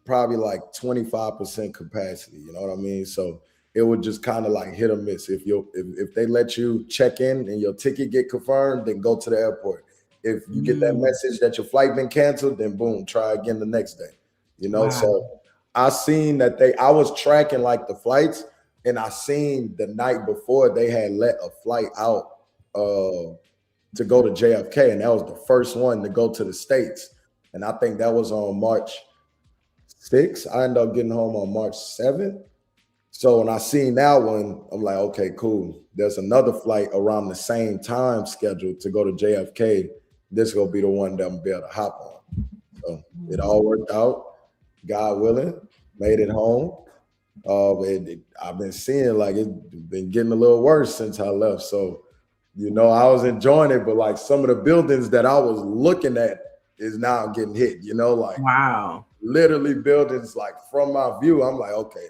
probably like 25% capacity. You know what I mean? So it would just kind of like hit or miss. If they let you check in and your ticket get confirmed, then go to the airport. If you get that message that your flight been canceled, then boom, try again the next day. Wow. So I seen that I was tracking like the flights, and I seen the night before they had let a flight out to go to JFK, and that was the first one to go to the States. And I think that was on March 6th. I ended up getting home on March 7th. So when I seen that one, I'm like, okay, cool. There's another flight around the same time scheduled to go to JFK. This is gonna be the one that I'm gonna be able to hop on. So it all worked out. God willing, made it home. I've been seeing like it's been getting a little worse since I left. So, I was enjoying it, but like some of the buildings that I was looking at is now getting hit, like Wow. literally buildings like from my view. I'm like, okay,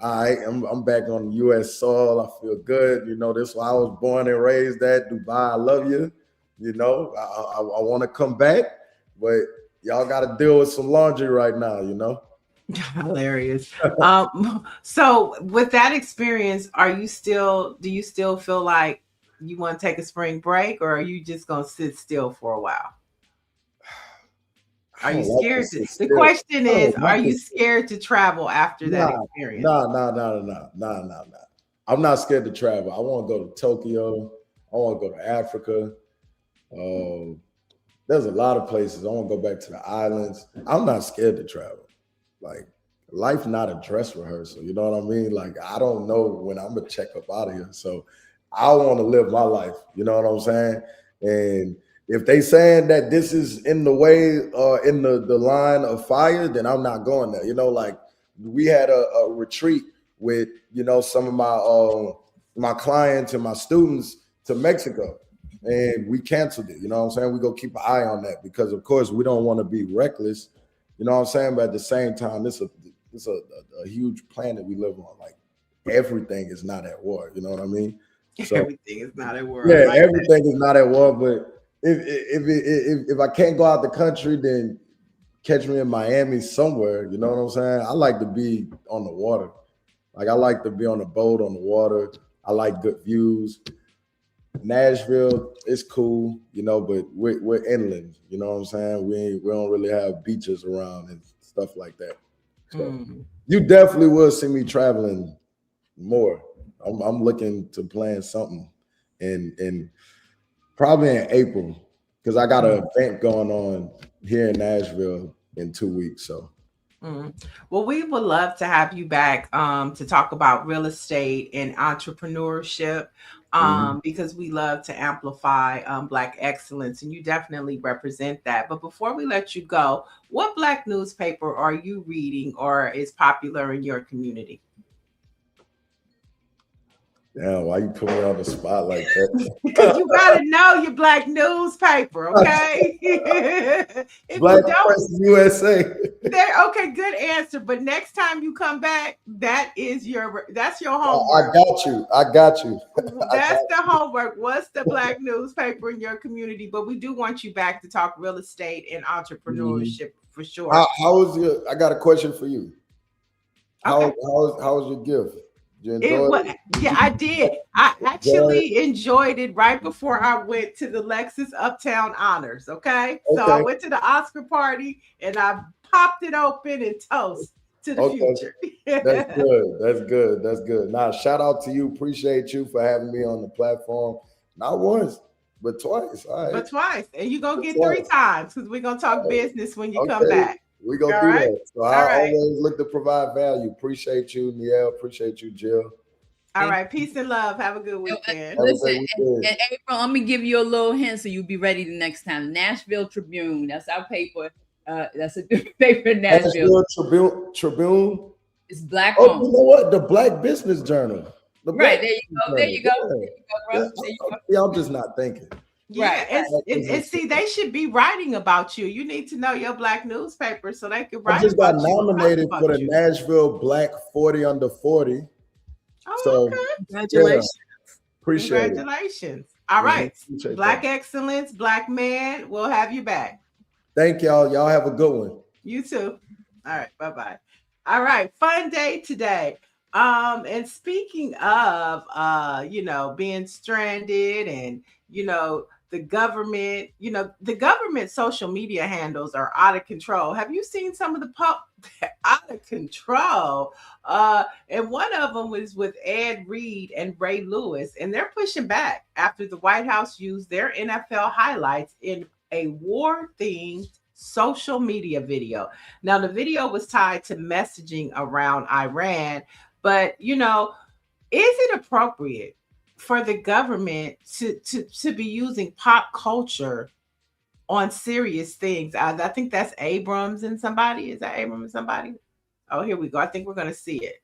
all right, I'm back on U.S. soil. I feel good. This is why I was born and raised at Dubai. I love you. I want to come back, but y'all got to deal with some laundry right now, Hilarious. So with that experience, do you still feel like you want to take a spring break, or are you just going to sit still for a while? Are you scared? The question is, are you scared to travel after that experience? No. I'm not scared to travel. I want to go to Tokyo. I want to go to Africa. There's a lot of places. I want to go back to the islands. I'm not scared to travel. Like, life not a dress rehearsal. You know what I mean? Like, I don't know when I'm gonna check up out of here. So I want to live my life. You know what I'm saying? And if they saying that this is in the way, in the line of fire, then I'm not going there. Like, we had a retreat with, you know, some of my clients and my students to Mexico, and we canceled it. You know what I'm saying? We go keep an eye on that because, of course, we don't want to be reckless. You know what I'm saying? But at the same time, it's a huge planet we live on. Like, everything is not at war. You know what I mean? So Everything is not at war. yeah, everything is not at war. But if I can't go out the country, then catch me in Miami somewhere. You know what I'm saying? I like to be on the water. Like, I like to be on a boat on the water. I like good views. Nashville, it's cool, you know, but we're inland. You know what I'm saying? We don't really have beaches around and stuff like that. So you definitely will see me traveling more. I'm looking to plan something in probably in April, because I got an event going on here in Nashville in 2 weeks. So well, we would love to have you back to talk about real estate and entrepreneurship, because we love to amplify Black excellence, and you definitely represent that. But before we let you go, what Black newspaper are you reading or is popular in your community? damn, why you put me on the spot like that? Because you got to know your Black newspaper, okay? If Black you don't, Press USA. okay, good answer. But next time you come back, that's your homework. I got you. That's the homework. What's the Black newspaper in your community? But we do want you back to talk real estate and entrepreneurship for sure. How was your? I got a question for you. Okay. How was your gift? Did you enjoy it? Yeah, I did. I actually enjoyed it right before I went to the Lexus Uptown Honors. Okay. So I went to the Oscar party and I popped it open and toast to the future. That's good. That's good. That's good. Now, shout out to you. Appreciate you for having me on the platform. Not once, but twice. All right. But twice. And you're going to get 3 times because we're going to talk business when you come back. We're going to do that. So I always look to provide value. Appreciate you, Niel. Appreciate you, Jill. All right. Peace and love. Have a good weekend. Listen, and April, I'm going to give you a little hint so you'll be ready the next time. Nashville Tribune. That's our paper. That's a different paper in Nashville. Tribune. It's Black owned. owned. You know what? The Black Business Journal. Right. There you go. There you go. There you go, bro. Yeah, I'm just not thinking. Yeah, and see, they should be writing about you. You need to know your Black newspaper so they can write. I just got nominated for the Nashville Black 40 under 40. Oh, so okay. Congratulations. Appreciate it. Congratulations. All right. Black excellence, Black man. We'll have you back. Thank y'all. Y'all have a good one. You too. All right. Bye-bye. All right. Fun day today. And speaking of being stranded and the government social media handles are out of control. Have you seen some of the out of control? And one of them was with Ed Reed and Ray Lewis, and they're pushing back after the White House used their NFL highlights in a war-themed social media video. Now, the video was tied to messaging around Iran, but is it appropriate for the government to be using pop culture on serious things? I think that's Abrams and somebody. Is that Abrams and somebody? Oh, here we go. I think we're going to see it.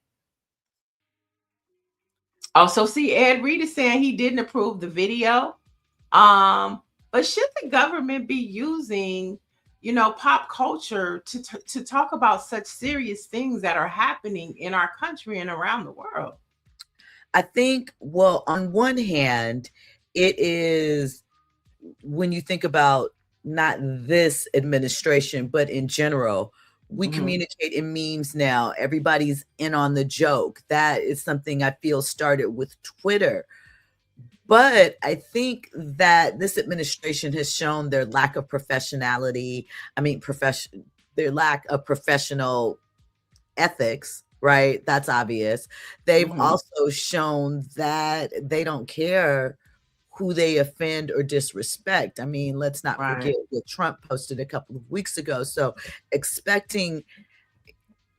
Oh, so see, Ed Reed is saying he didn't approve the video. But should the government be using, pop culture to talk about such serious things that are happening in our country and around the world? I think, well, on one hand, it is, when you think about not this administration, but in general, we communicate in memes now. Everybody's in on the joke. That is something I feel started with Twitter. But I think that this administration has shown their lack of professionality. Their lack of professional ethics, right? That's obvious. They've also shown that they don't care who they offend or disrespect. I mean, let's not forget what Trump posted a couple of weeks ago. So expecting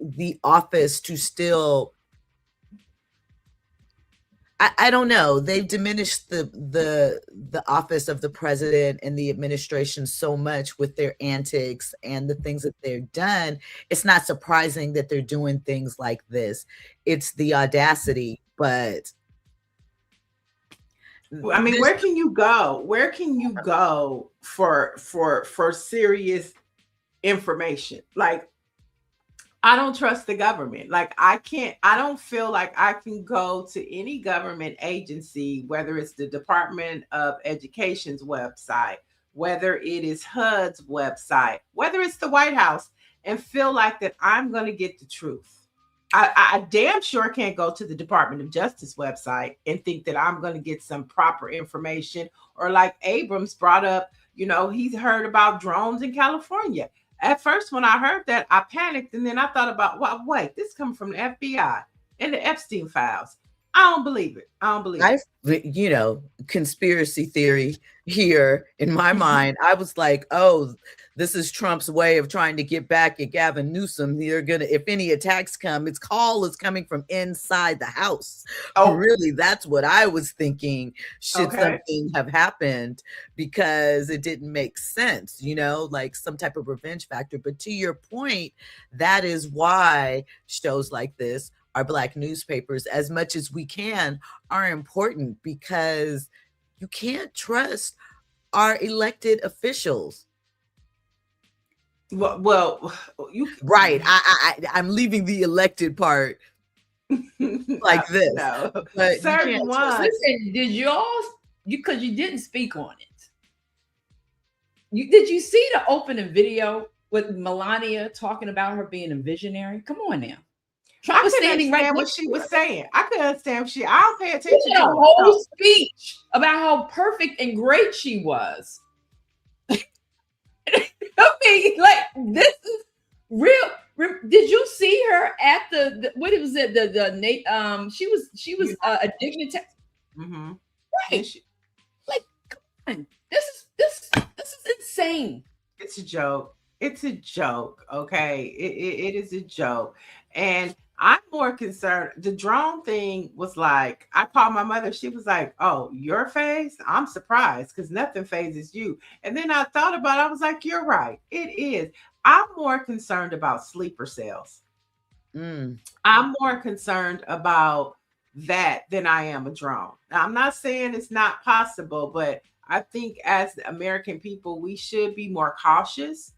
the office to still, I don't know. They've diminished the office of the president and the administration so much with their antics and the things that they've done. It's not surprising that they're doing things like this. It's the audacity, but I mean, where can you go? Where can you go for serious information? Like, I don't trust the government. Like, I don't feel like I can go to any government agency, whether it's the Department of Education's website, whether it is HUD's website, whether it's the White House, and feel like that I'm going to get the truth. I damn sure can't go to the Department of Justice website and think that I'm going to get some proper information. Or like Abrams brought up, you know, he's heard about drones in California. At first, when I heard that, I panicked, and then I thought about, well, wait, this comes from the FBI and the Epstein files. I don't believe it. I don't believe it. You know, conspiracy theory here in my mind. I was like, oh, this is Trump's way of trying to get back at Gavin Newsom. They're gonna, if any attacks come, its call is coming from inside the house. Oh, really? That's what I was thinking. Should something have happened, because it didn't make sense, you know, like some type of revenge factor. But to your point, that is why shows like this, our Black newspapers, as much as we can, are important, because you can't trust our elected officials. Well, you right. I'm leaving the elected part like this. No. But certain ones. Listen, did because you didn't speak on it. Did you see the opening video with Melania talking about her being a visionary? Come on now. Trump was standing right what she was saying. I couldn't understand I don't pay attention to a whole speech about how perfect and great she was. I mean, like, this is real. Did you see her at the what was it? She was a dignitary. Mm-hmm. Right. Like, come on. This is insane. It's a joke. It's a joke. Okay. It is a joke. And I'm more concerned. The drone thing was like, I called my mother. She was like, oh, your face? I'm surprised, because nothing phases you. And then I thought about it. I was like, you're right. It is. I'm more concerned about sleeper cells. I'm more concerned about that than I am a drone. Now, I'm not saying it's not possible, but I think as the American people, we should be more cautious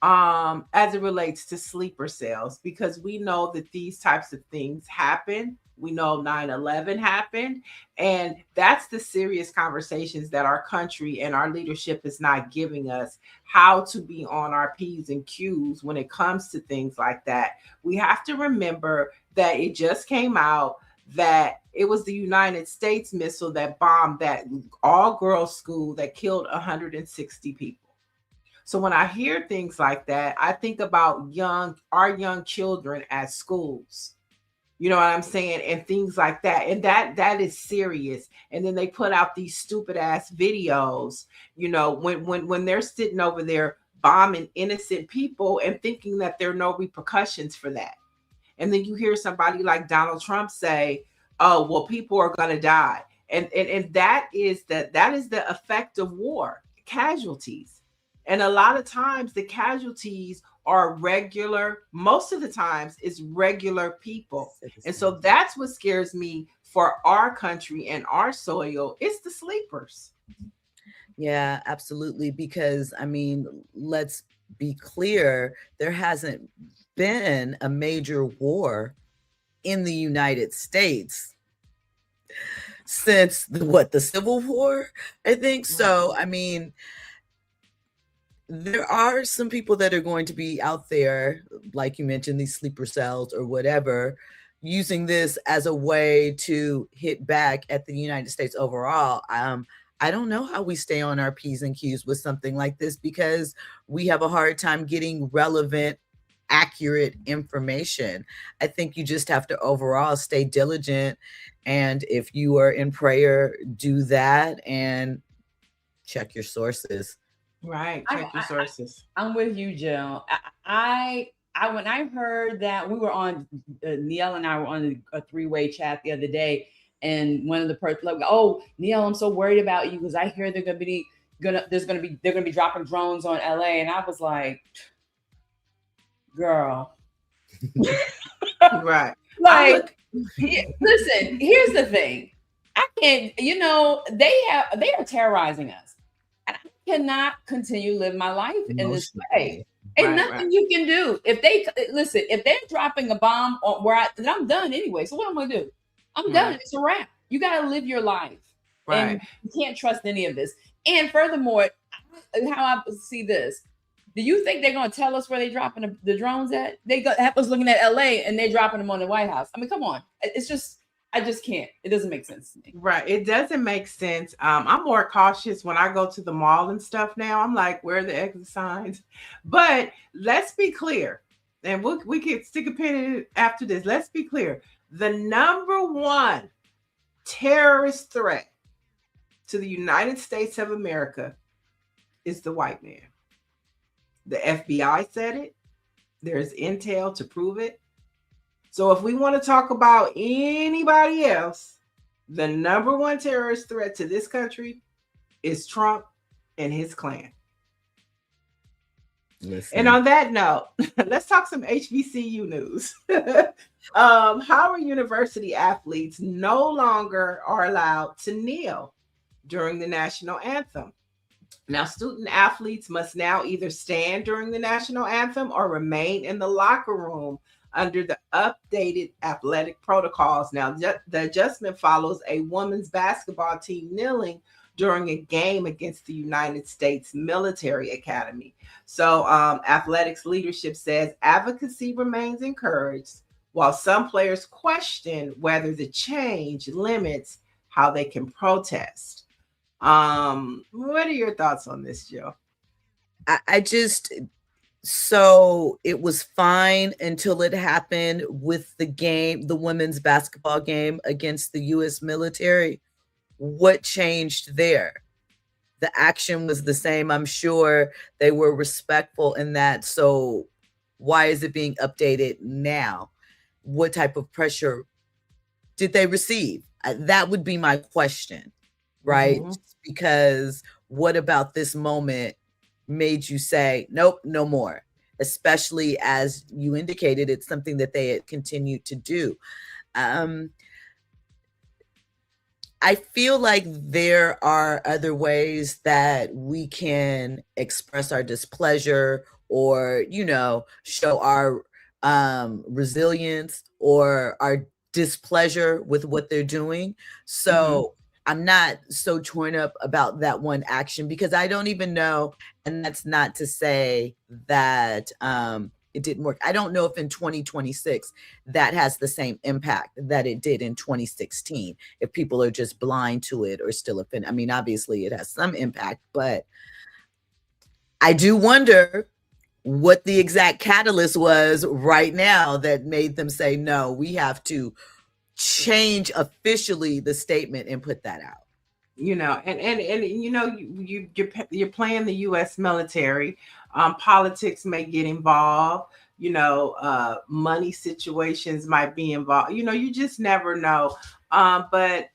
as it relates to sleeper cells, because we know that these types of things happen. We know 9/11 happened, and that's the serious conversations that our country and our leadership is not giving us, how to be on our P's and Q's when it comes to things like that. We have to remember that it just came out that it was the United States missile that bombed that all-girls school that killed 160 people. So when I hear things like that, I think about our young children at schools. You know what I'm saying? And things like that. And that is serious. And then they put out these stupid ass videos, you know, when they're sitting over there bombing innocent people and thinking that there are no repercussions for that. And then you hear somebody like Donald Trump say, oh, well, people are going to die. And that is the effect of war, casualties. And a lot of times the casualties are regular, most of the times is regular people. And so that's what scares me for our country and our soil. It's the sleepers. Yeah, absolutely. Because, I mean, let's be clear, there hasn't been a major war in the United States since the Civil War, I think. So, I mean, there are some people that are going to be out there, like you mentioned, these sleeper cells or whatever, using this as a way to hit back at the United States overall. I don't know how we stay on our P's and Q's with something like this, because we have a hard time getting relevant, accurate information. I think you just have to overall stay diligent. And if you are in prayer, do that and check your sources. Right. Check your sources. I'm with you, Jill. I when I heard that, we were on, Nielle and I were on a three-way chat the other day, and one of the person like, oh, Neil, I'm so worried about you because I hear they're gonna be dropping drones on LA. And I was like, girl. Right. Like, listen, here's the thing. I can't, they are terrorizing us. And I cannot continue to live my life in this way. Ain't nothing you can do. If they're dropping a bomb on then I'm done anyway. So what am I gonna do? I'm done. It's a wrap. You gotta live your life. And you can't trust any of this. And furthermore, how I see this, do you think they're gonna tell us where they're dropping the drones at? They have us looking at LA and they're dropping them on the White House. I mean, come on. I just can't. It doesn't make sense to me. Right. It doesn't make sense. I'm more cautious when I go to the mall and stuff now. I'm like, where are the exit signs? But let's be clear. And we can stick a pin in it after this. Let's be clear. The number one terrorist threat to the United States of America is the white man. The FBI said it. There's intel to prove it. So if we want to talk about anybody else, the number one terrorist threat to this country is Trump and his clan. Listen. And on that note, let's talk some HBCU news. Howard University athletes no longer are allowed to kneel during the national anthem. Now, student athletes must now either stand during the national anthem or remain in the locker room under the updated athletic protocols. Now, the adjustment follows a women's basketball team kneeling during a game against the United States Military Academy. So athletics leadership says advocacy remains encouraged, while some players question whether the change limits how they can protest. What are your thoughts on this, Jill? So it was fine until it happened with the women's basketball game against the U.S. military. What changed there? The action was the same. I'm sure they were respectful in that. So why is it being updated now? What type of pressure did they receive? That would be my question, right? Mm-hmm. Because what about this moment made you say, nope, no more? Especially as you indicated, it's something that they had continued to do. I feel like there are other ways that we can express our displeasure or, show our resilience or our displeasure with what they're doing. So I'm not so torn up about that one action because I don't even know. And that's not to say that it didn't work. I don't know if in 2026 that has the same impact that it did in 2016, if people are just blind to it or still offended. I mean, obviously it has some impact, but I do wonder what the exact catalyst was right now that made them say, no, we have to change officially the statement and put that out. You're playing the U.S. military. Politics may get involved. Money situations might be involved. You just never know. But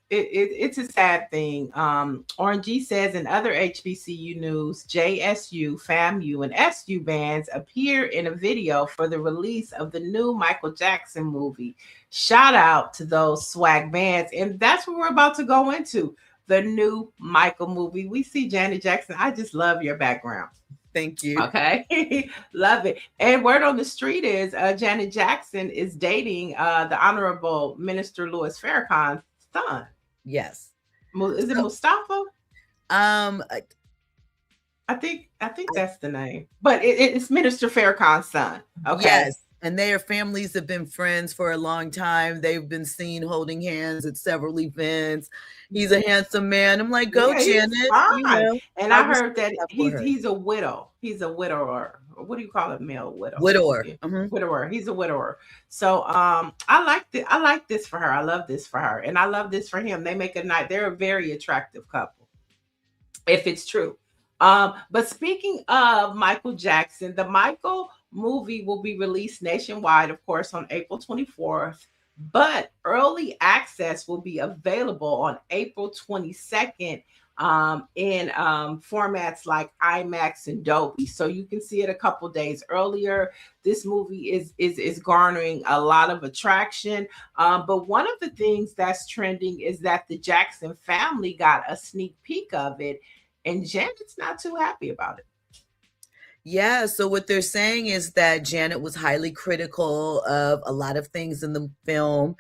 it's a sad thing. RNG says in other HBCU news, JSU, FAMU, and SU bands appear in a video for the release of the new Michael Jackson movie. Shout out to those swag bands. And that's what we're about to go into, the new Michael movie. We see Janet Jackson. I just love your background. Thank you. Okay. Love it. And word on the street is Janet Jackson is dating the Honorable Minister Louis Farrakhan's son. Yes. Is it Mustafa? I think that's the name. But it's Minister Farrakhan's son. Okay. Yes. And their families have been friends for a long time. They've been seen holding hands at several events. He's a handsome man. I'm like, go, Janet. And I heard that he's a widow. He's a widower. What do you call it? Male widow. Widower. Yeah. Mm-hmm. Widower. He's a widower. So I like this for her. I love this for her. And I love this for him. They make a night. They're a very attractive couple, if it's true. But speaking of Michael Jackson, the Michael movie will be released nationwide, of course, on April 24th. but early access will be available on April 22nd in formats like IMAX and Dolby, so you can see it a couple days earlier. This movie is garnering a lot of attraction, but one of the things that's trending is that the Jackson family got a sneak peek of it, and Janet's not too happy about it. Yeah, so what they're saying is that Janet was highly critical of a lot of things in the film,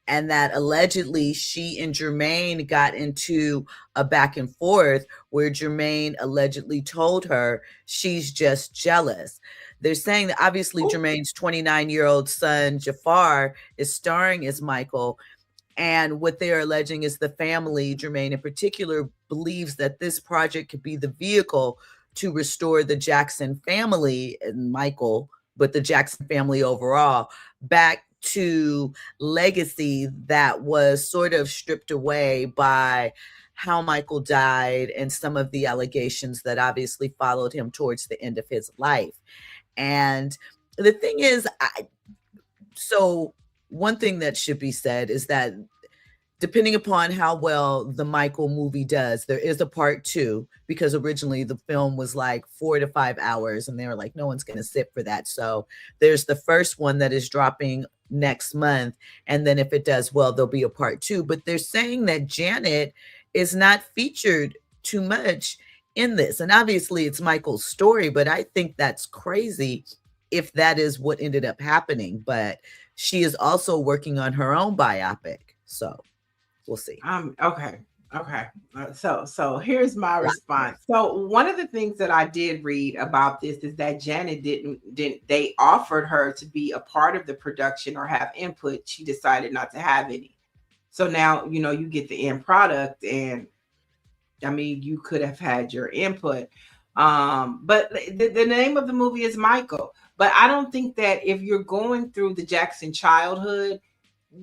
and that allegedly she and Jermaine got into a back and forth where Jermaine allegedly told her she's just jealous. They're saying that obviously Jermaine's 29-year-old son, Jafar, is starring as Michael. And what they're alleging is the family, Jermaine in particular, believes that this project could be the vehicle to restore the Jackson family and Michael, but the Jackson family overall, back to legacy that was sort of stripped away by how Michael died and some of the allegations that obviously followed him towards the end of his life. And the thing is, so one thing that should be said is that depending upon how well the Michael movie does, there is a part 2, because originally the film was like 4 to 5 hours and they were like, no one's going to sit for that. So there's the first one that is dropping next month. And then if it does well, there'll be a part 2. But they're saying that Janet is not featured too much in this. And obviously it's Michael's story, but I think that's crazy if that is what ended up happening. But she is also working on her own biopic. So we'll see. Okay. So here's my response. So one of the things that I did read about this is that Janet didn't they offered her to be a part of the production or have input. She decided not to have any. So now, you get the end product, and I mean, you could have had your input. But the name of the movie is Michael. But I don't think that if you're going through the Jackson childhood,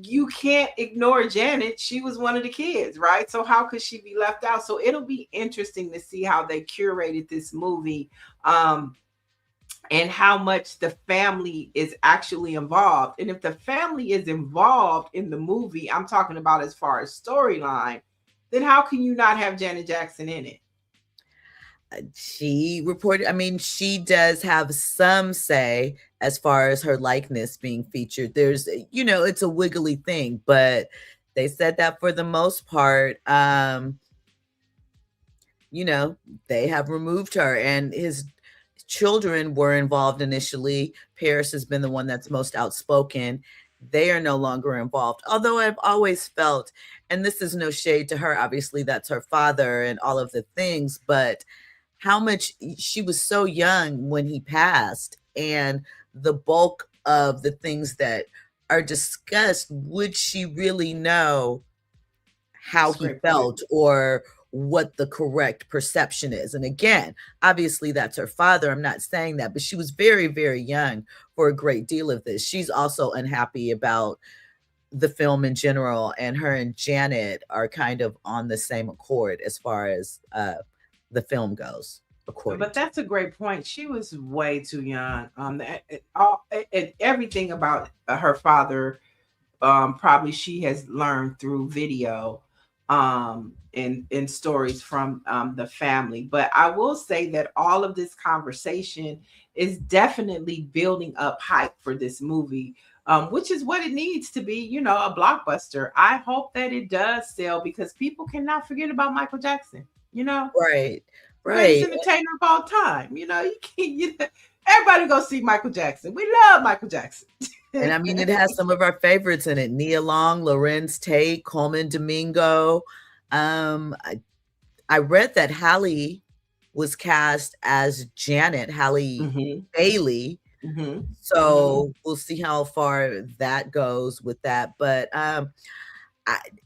you can't ignore Janet. She was one of the kids, right? So how could she be left out? So it'll be interesting to see how they curated this movie, and how much the family is actually involved. And if the family is involved in the movie, I'm talking about as far as storyline, then how can you not have Janet Jackson in it? She reported, I mean, she does have some say as far as her likeness being featured. There's, it's a wiggly thing, but they said that for the most part, they have removed her, and his children were involved initially. Paris has been the one that's most outspoken. They are no longer involved. Although I've always felt, and this is no shade to her, obviously that's her father and all of the things, but how much she was so young when he passed, and the bulk of the things that are discussed, would she really know how he felt or what the correct perception is? And again, obviously that's her father. I'm not saying that, but she was very, very young for a great deal of this. She's also unhappy about the film in general, and her and Janet are kind of on the same accord as far as the film goes. But that's a great point. She was way too young. Everything about her father, probably she has learned through video, and stories from the family. But I will say that all of this conversation is definitely building up hype for this movie, which is what it needs to be, a blockbuster. I hope that it does sell, because people cannot forget about Michael Jackson, Right. Greatest entertainer of all time. You can't, everybody go see Michael Jackson. We love Michael Jackson. And I mean, it has some of our favorites in it: Nia Long, Lorenz Tate, Coleman Domingo. I read that Halle was cast as Janet, Halle Bailey. So we'll see how far that goes with that. But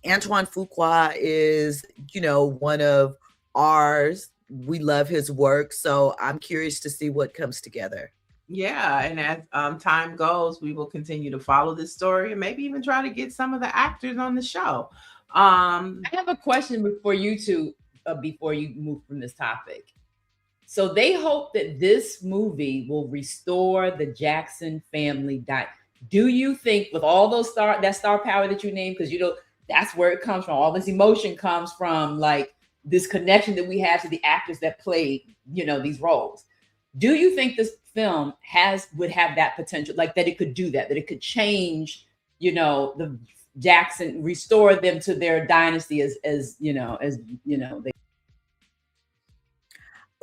Antoine Fuqua is, one of ours. We love his work. So I'm curious to see what comes together. Yeah, and as time goes, we will continue to follow this story and maybe even try to get some of the actors on the show. I have a question before you two, before you move from this topic. So they hope that this movie will restore the Jackson family Do you think with all those that star power that you named, because you know that's where it comes from, all this emotion comes from, like this connection that we have to the actors that played, you know, these roles. Do you think this film would have that potential, like that it could do that it could change, you know, the Jackson, restore them to their dynasty as you know, they.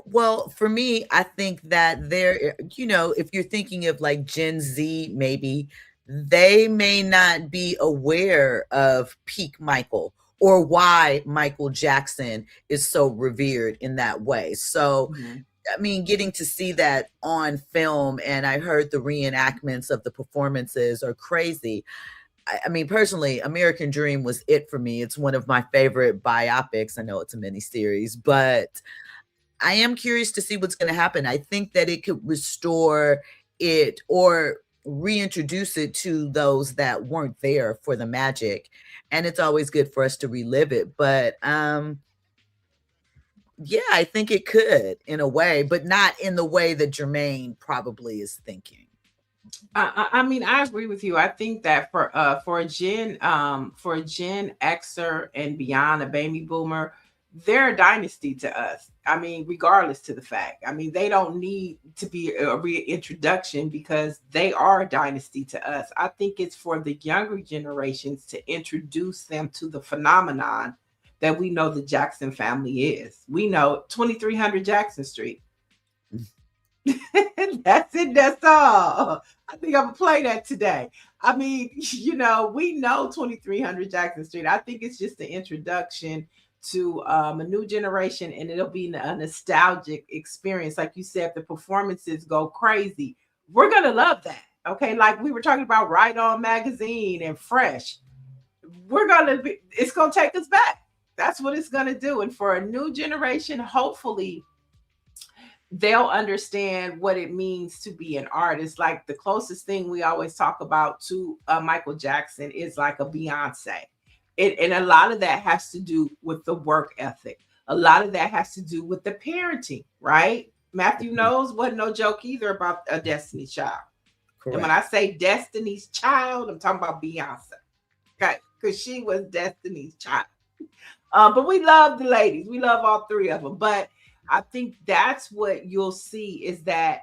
Well, for me, I think that there, you know, if you're thinking of like Gen Z, maybe they may not be aware of peak Michael or why Michael Jackson is so revered in that way. So, I mean, getting to see that on film, and I heard the reenactments of the performances are crazy. I mean, personally, American Dream was it for me. It's one of my favorite biopics. I know it's a miniseries, but I am curious to see what's going to happen. I think that it could restore it or reintroduce it to those that weren't there for the magic. And it's always good for us to relive it. But yeah, I think it could in a way, but not in the way that Jermaine probably is thinking. I mean, I agree with you. I think that for a Gen Xer and beyond, a baby boomer, they're a dynasty to us. I mean, regardless to the fact. I mean, they don't need to be a reintroduction because they are a dynasty to us. I think it's for the younger generations to introduce them to the phenomenon that we know the Jackson family is. We know 2300 Jackson Street. That's it. That's all. I think I'm gonna play that today. I mean, you know, we know 2300 Jackson Street. I think it's just the introduction to a new generation, and it'll be a nostalgic experience. Like you said, the performances go crazy. We're gonna love that. Okay, like we were talking about Right On Magazine and Fresh. It's gonna take us back. That's what it's gonna do. And for a new generation, hopefully they'll understand what it means to be an artist. Like the closest thing we always talk about to Michael Jackson is like a Beyonce. And a lot of that has to do with the work ethic. A lot of that has to do with the parenting, right? Matthew knows wasn't no joke either about a Destiny's Child. Correct. And when I say Destiny's Child, I'm talking about Beyonce, okay? Because she was Destiny's Child. But we love the ladies. We love all three of them. But I think that's what you'll see is that,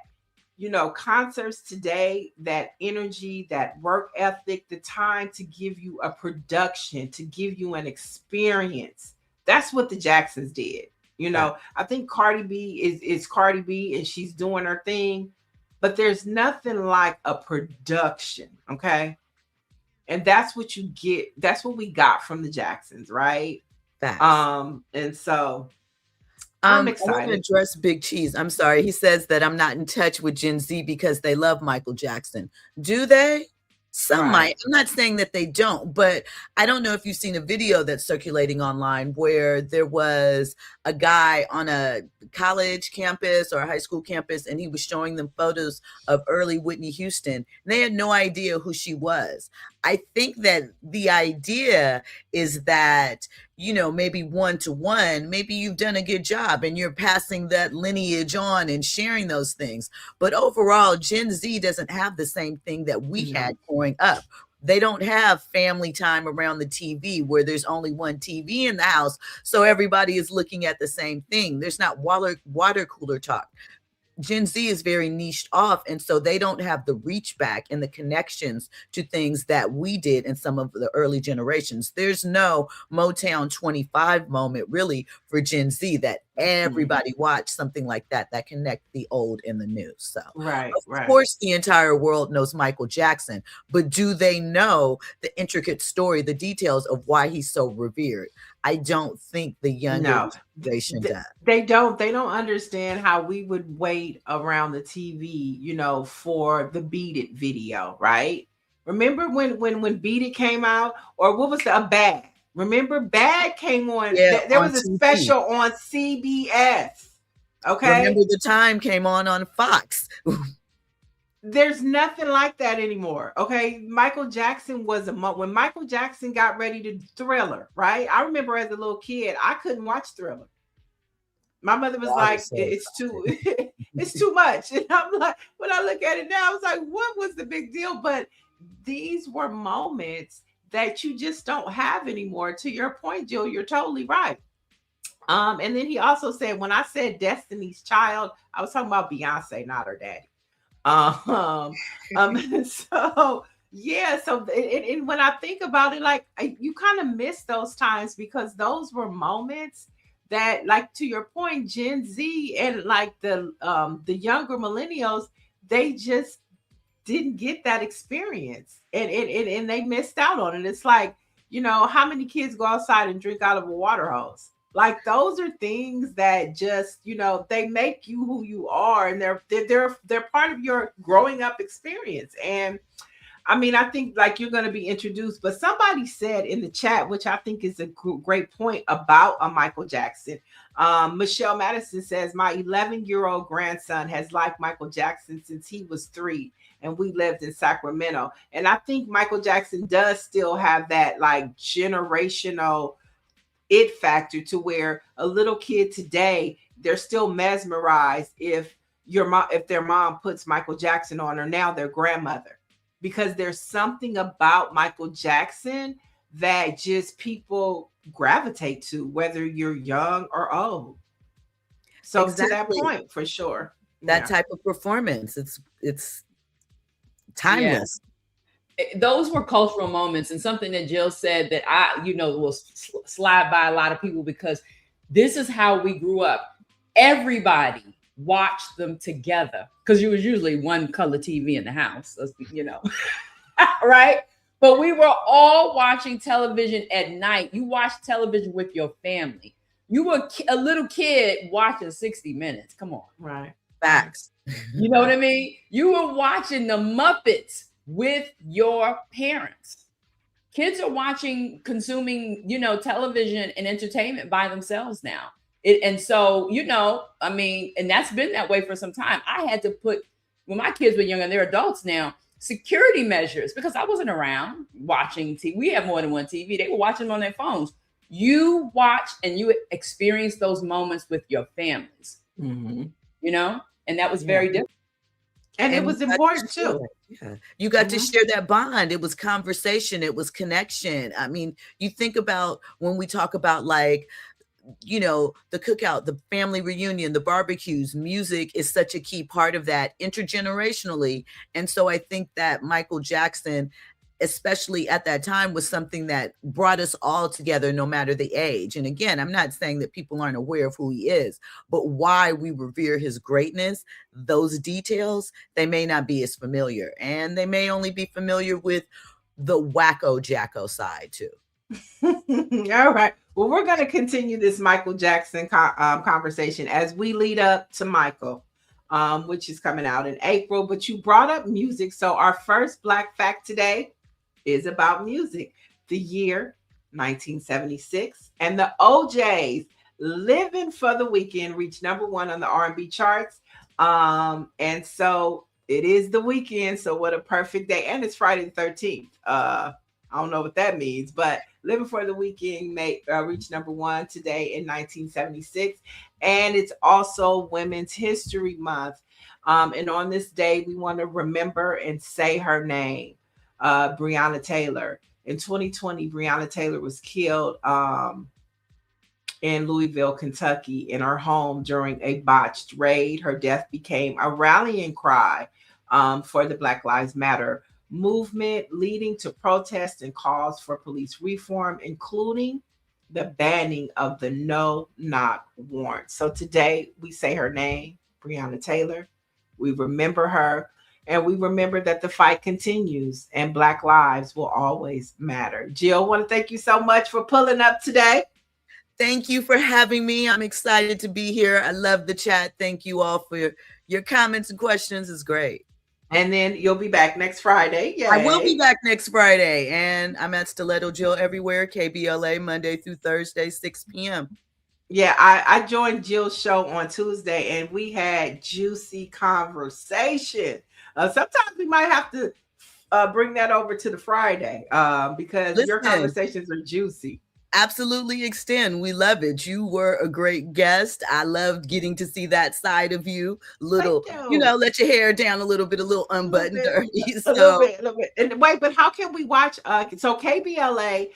you know, concerts today, that energy, that work ethic, the time to give you a production, to give you an experience. That's what the Jacksons did. You know, I think Cardi B is Cardi B and she's doing her thing, but there's nothing like a production. Okay. And that's what you get. That's what we got from the Jacksons, right? Facts. And so I'm excited. I want to address Big Cheese. I'm sorry. He says that I'm not in touch with Gen Z because they love Michael Jackson. Do they? Some might. I'm not saying that they don't, but I don't know if you've seen a video that's circulating online where there was a guy on a college campus or a high school campus, and he was showing them photos of early Whitney Houston. And they had no idea who she was. I think that the idea is that, you know, maybe one-to-one, maybe you've done a good job and you're passing that lineage on and sharing those things. But overall, Gen Z doesn't have the same thing that we had growing up. They don't have family time around the TV where there's only one TV in the house. So everybody is looking at the same thing. There's not water cooler talk. Gen Z is very niched off, and so they don't have the reach back and the connections to things that we did in some of the early generations. There's no Motown 25 moment really for Gen Z that everybody watched, something like that connect the old and the new. So of course the entire world knows Michael Jackson, but do they know the intricate story, the details of why he's so revered? I don't think the younger generation does. They don't understand how we would wait around the TV, you know, for the Beat It video, right? Remember when Beat It came out, or what was the Bad? Remember Bad came on, there was a special on CBS. Okay. Remember the Time came on Fox. There's nothing like that anymore. Okay. Michael Jackson was when Michael Jackson got ready to Thriller, right? I remember as a little kid, I couldn't watch Thriller. My mother was like, it's too much. And I'm like, when I look at it now, I was like, what was the big deal? But these were moments that you just don't have anymore. To your point, Jill, you're totally right. And then he also said, when I said Destiny's Child, I was talking about Beyonce, not her daddy. So yeah, so and when I think about it, like you kind of miss those times, because those were moments that, like, to your point, Gen Z and like the younger millennials, they just didn't get that experience, and they missed out on it. It's like, how many kids go outside and drink out of a water hose? Like, those are things that just, they make you who you are, and they're part of your growing up experience. And I mean, I think like you're going to be introduced, but somebody said in the chat, which I think is a great point about a Michael Jackson. Michelle Madison says, my 11-year-old grandson has liked Michael Jackson since he was 3, and we lived in Sacramento. And I think Michael Jackson does still have that like generational it factor, to where a little kid today, they're still mesmerized if their mom puts Michael Jackson on, or now their grandmother, because there's something about Michael Jackson that just people gravitate to, whether you're young or old. So exactly. To that point, for sure, that type of performance, it's timeless. Yeah. Those were cultural moments, and something that Jill said that will slide by a lot of people, because this is how we grew up. Everybody watched them together, because it was usually one color TV in the house, right? But we were all watching television at night. You watched television with your family. You were a little kid watching 60 Minutes. Come on. Right. Facts. You know what I mean? You were watching the Muppets with your parents. Kids are consuming, television and entertainment by themselves now. And so, and that's been that way for some time. I had to put, when my kids were young and they're adults now, security measures, because I wasn't around watching TV. We have more than one TV. They were watching them on their phones. You watch and you experience those moments with your families, and that was very different. And it was important too. Yeah. You got to share that bond. It was conversation. It was connection. I mean, you think about when we talk about like, the cookout, the family reunion, the barbecues, music is such a key part of that intergenerationally. And so I think that Michael Jackson, especially at that time, was something that brought us all together, no matter the age. And again, I'm not saying that people aren't aware of who he is, but why we revere his greatness, those details, they may not be as familiar, and they may only be familiar with the wacko jacko side too. All right. Well, we're going to continue this Michael Jackson conversation as we lead up to Michael, which is coming out in April. But you brought up music. So our first Black fact today is about music. The year 1976, and the OJ's "Living for the Weekend" reached #1 on the R&B charts. And so it is the weekend. So what a perfect day. And it's Friday the 13th. I don't know what that means, but "Living for the Weekend" reached #1 today in 1976. And it's also Women's History Month. And on this day, we want to remember and say her name, Breonna Taylor. In 2020, Breonna Taylor was killed in Louisville, Kentucky, in her home during a botched raid. Her death became a rallying cry for the Black Lives Matter movement, leading to protests and calls for police reform, including the banning of the no-knock warrant. So today we say her name, Breonna Taylor. We remember her, and we remember that the fight continues and Black lives will always matter. Jill, I want to thank you so much for pulling up today. Thank you for having me. I'm excited to be here. I love the chat. Thank you all for your comments and questions. It's great. And then you'll be back next Friday. Yay. I will be back next Friday. And I'm at Stiletto Jill everywhere, KBLA, Monday through Thursday, 6 p.m. Yeah, I joined Jill's show on Tuesday, and we had juicy conversation. Sometimes we might have to bring that over to the Friday because your conversations are juicy. Absolutely extend. We love it. You were a great guest. I loved getting to see that side of you. Little, Thank you know, let your hair down a little bit, a little unbuttoned dirty. A little bit. And wait, but how can we watch? So KBLA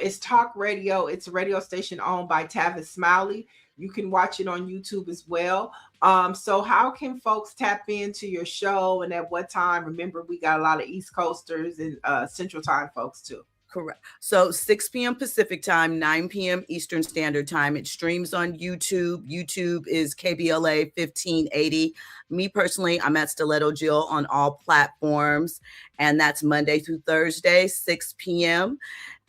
is talk radio. It's a radio station owned by Tavis Smiley. You can watch it on YouTube as well. So how can folks tap into your show and at what time? Remember, we got a lot of East Coasters and Central Time folks too. Correct. So 6 p.m. Pacific time, 9 p.m. Eastern Standard Time. It streams on YouTube. YouTube is KBLA 1580. Me personally, I'm at Stiletto Jill on all platforms, and that's Monday through Thursday, 6 p.m.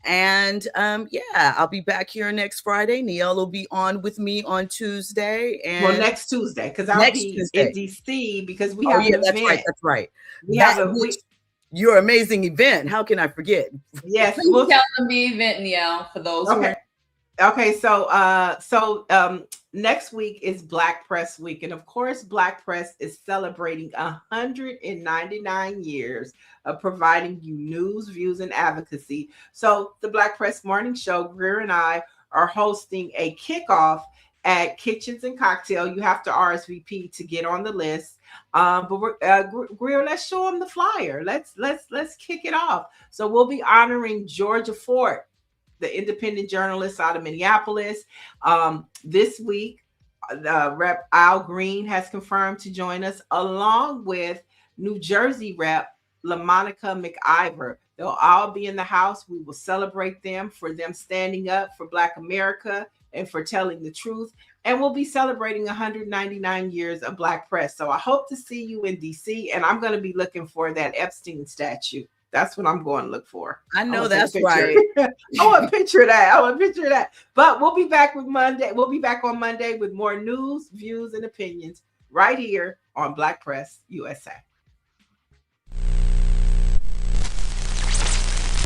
And yeah, I'll be back here next Friday. Niall will be on with me on Tuesday. And well, next Tuesday, because I'll be in DC because we have an event. That's right. We have a your amazing event. How can I forget? Yes, Please tell them the event, Niall, for those. Okay. So next week is Black Press Week, and of course, Black Press is celebrating 199 years of providing you news, views, and advocacy. So the Black Press Morning Show, Greer and I are hosting a kickoff at Kitchens and Cocktail. You have to RSVP to get on the list. But we're Greer, let's show them the flyer. Let's kick it off. So we'll be honoring Georgia Fort, the independent journalist out of Minneapolis. This week, Rep. Al Green has confirmed to join us, along with New Jersey Rep. LaMonica McIver. They'll all be in the house. We will celebrate them for them standing up for Black America and for telling the truth. And we'll be celebrating 199 years of Black press. So I hope to see you in DC, and I'm going to be looking for that Epstein statue. That's what I'm going to look for. I know that's right. I want a picture of that. But we'll be back with Monday. We'll be back on Monday with more news, views, and opinions right here on Black Press USA.